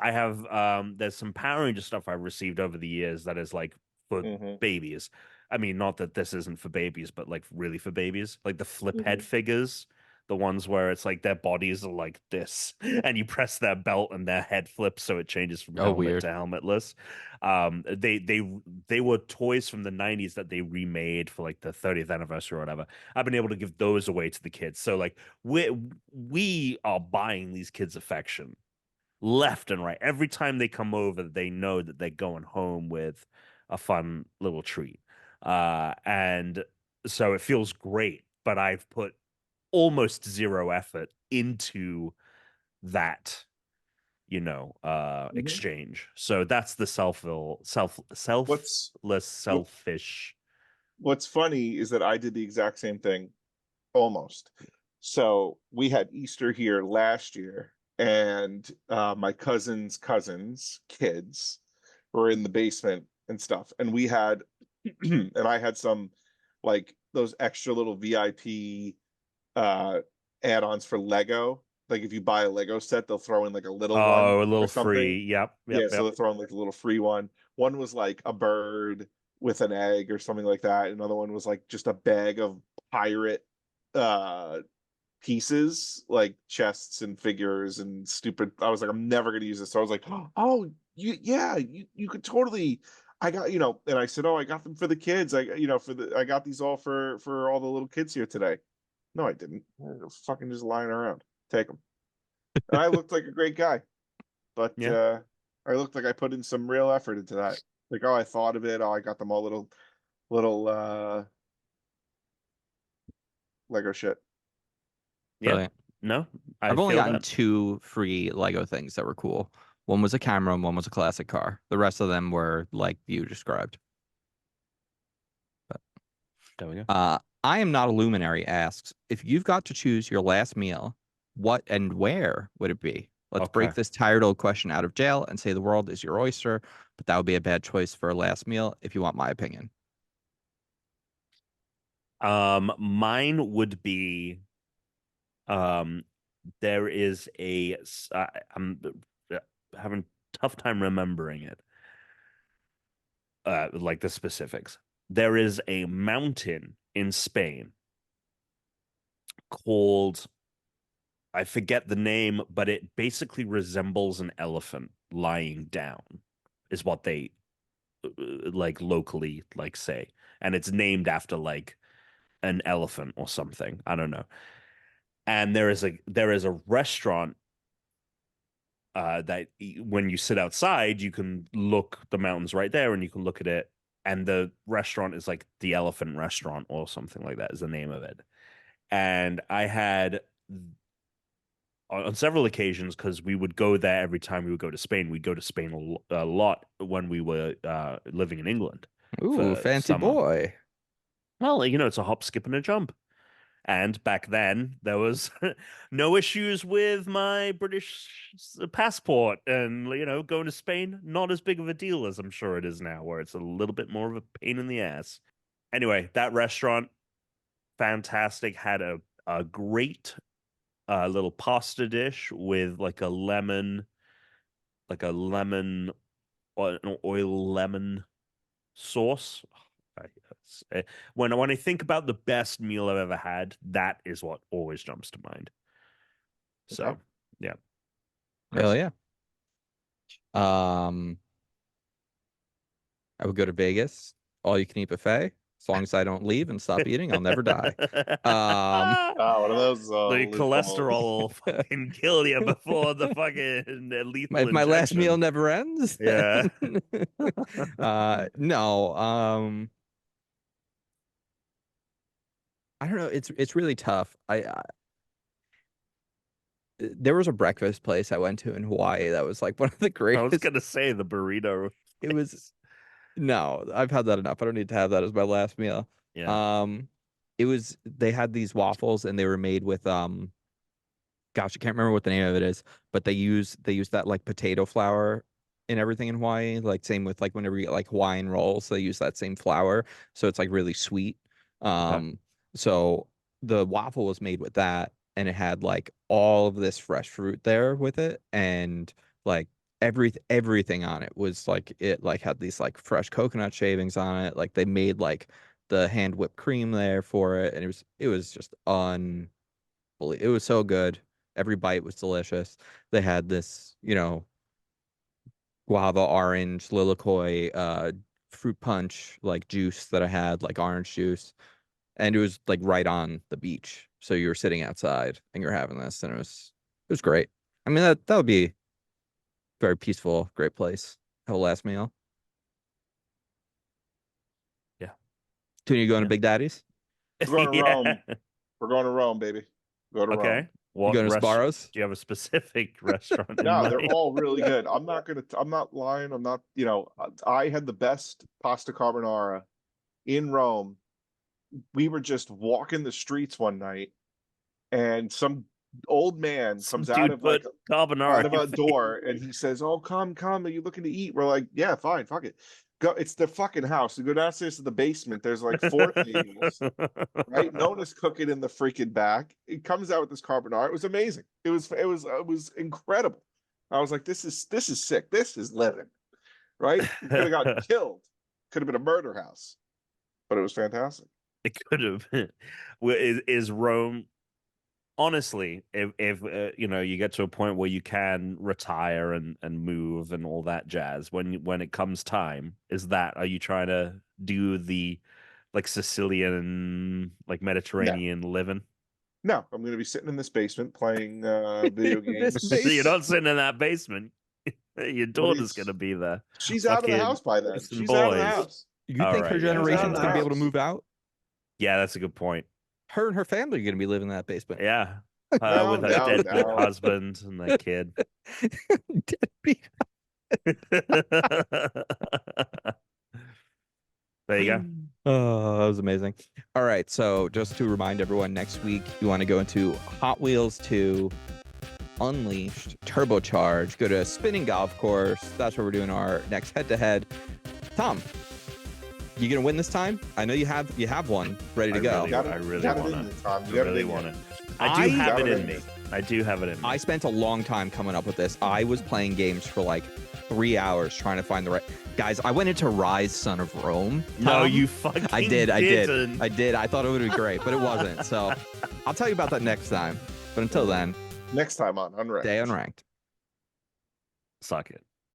I have there's some Power Ranger stuff I've received over the years that is like for Mm-hmm. babies. I mean, not that this isn't for babies, but like really for babies. Like the flip head Mm-hmm. figures The ones where it's like their bodies are like this, and you press their belt and their head flips so it changes from Oh, helmet weird. to helmetless. They were toys from the 90s that they remade for like the 30th anniversary or whatever. I've been able to give those away to the kids. So like we are buying these kids affection left and right. Every time they come over, they know that they're going home with a fun little treat. And so it feels great, but I've put almost zero effort into that, exchange. So that's the selfless, selfish. What's funny is that I did the exact same thing almost. So we had Easter here last year, and my cousin's kids were in the basement and stuff, and we had and I had some like those extra little VIP add-ons for Lego. Like if you buy a Lego set, they'll throw in like a little one Oh, a little or something. free. Yep, Yeah, yep, so yep. they're throwing like a little free one. One was like a bird with an egg or something like that. Another one was like just a bag of pirate uh pieces, like chests and figures and stupid. I was like, I'm never gonna use this. So I was like, oh, you could totally. I got, and I said, oh, I got them for the kids. I got these all for all the little kids here today. No, I didn't. They're fucking just lying around. Take them. And I looked like a great guy, but Yeah. I looked like I put in some real effort into that. Like, oh, I thought of it. Oh, I got them all little Lego shit. Yeah. Brilliant. No, I I've only feel gotten that. 2 free Lego things that were cool. One was a camera and one was a classic car. The rest of them were like you described. But, There we go. I am not a luminary asks, if you've got to choose your last meal, what and where would it be? Let's Okay. break this tired old question out of jail and say the world is your oyster, but that would be a bad choice for a last meal if you want my opinion. Mine would be um there is I'm having tough time remembering it. Like the specifics. There is a mountain in Spain called, I forget the name, but it basically resembles an elephant lying down, is what they like locally like say. And it's named after like an elephant or something. I don't know. And there is a restaurant that when you sit outside, you can look the mountains right there, and you can look at it. And the restaurant is like the Elephant Restaurant or something like that is the name of it. And I had on several occasions, because we would go there every time we would go to Spain. We'd go to Spain a lot when we were living in England Ooh, for fancy summer. boy. Well, it's a hop, skip, and a jump. And back then, there was no issues with my British passport. And, going to Spain, not as big of a deal as I'm sure it is now, where it's a little bit more of a pain in the ass. Anyway, that restaurant, fantastic, had a great little pasta dish with like a lemon, or an oil lemon sauce. When I think about the best meal I've ever had, that is what always jumps to mind. So, Okay. yeah. Hell yeah. Um, I would go to Vegas, all you can eat buffet. As long as I don't leave and stop eating, I'll never die. Um, One of those The loopholes. cholesterol will fucking kill you before the fucking lethal my last meal injection. never ends. Yeah. No. I don't know. It's really tough. There was a breakfast place I went to in Hawaii that was like one of the I was greatest. gonna say the burrito. It was no, I've had that enough. I don't need to have that as my last meal. Yeah. Um, they had these waffles and they were made with gosh, I can't remember what the name of it is, but they use that like potato flour in everything in Hawaii. Like same with like whenever you get like Hawaiian rolls, they use that same flour, so it's like really sweet. Okay. So the waffle was made with that, and it had like all of this fresh fruit there with it, and like everything on it was like it like had these like fresh coconut shavings on it. Like they made like the hand whipped cream there for it, and it was just It was so good. Every bite was delicious. They had this, guava, orange, lilikoi, fruit punch like juice that I had, like orange juice, and it was like right on the beach. So you were sitting outside and you're having this, and it was great. I mean that would be very peaceful, great place. Have a last meal. Yeah. Tuna, you going to Big Daddy's? We're going to Yeah. Rome. We're going to Rome, baby. Go to Rome. Okay. You going to Sbarro's? Do you have a specific restaurant in No, mind? they're all really good. I'm not lying. I'm not, I had the best pasta carbonara in Rome. We were just walking the streets one night, and some old man comes out of like carbonara out of a door, and he says, "Oh, come, are you looking to eat?" We're like, "Yeah, fine, fuck it." Go, it's the fucking house. You go downstairs to the basement. There's like 4 tables, right? Nona's cooking in the freaking back. It comes out with this carbonara. It was amazing. It was incredible. I was like, "This is sick. This is living." Right? You could have gotten killed. Could have been a murder house, but it was fantastic. It could have been. Is Rome, honestly, if you get to a point where you can retire and move and all that jazz, when it comes time, are you trying to do the like Sicilian, like Mediterranean living? No, I'm going to be sitting in this basement playing video games. You're not sitting in that basement. Your daughter's going to be there. She's out of the house by then. She's out of the house. You think her generation's going to be able to move out? Yeah, that's a good point. Her and her family are going to be living in that basement. Yeah. With her deadbeat husband and their kid. Deadbeat. There you go. Oh, that was amazing. All right, so just to remind everyone, next week you want to go into Hot Wheels 2 Unleashed Turbocharged. Go to a spinning golf course. That's where we're doing our next head-to-head. Tom, you gonna win this time? I know you have one ready to go. I really want it. I do have it in me. I do have it in me. I spent a long time coming up with this. I was playing games for like 3 hours trying to find the right guys. I went into Rise, Son of Rome. No, you fucking I did. didn't. I did. I thought it would be great, but it wasn't. So I'll tell you about that next time. But until then, next time on Unranked. Stay unranked. Suck it.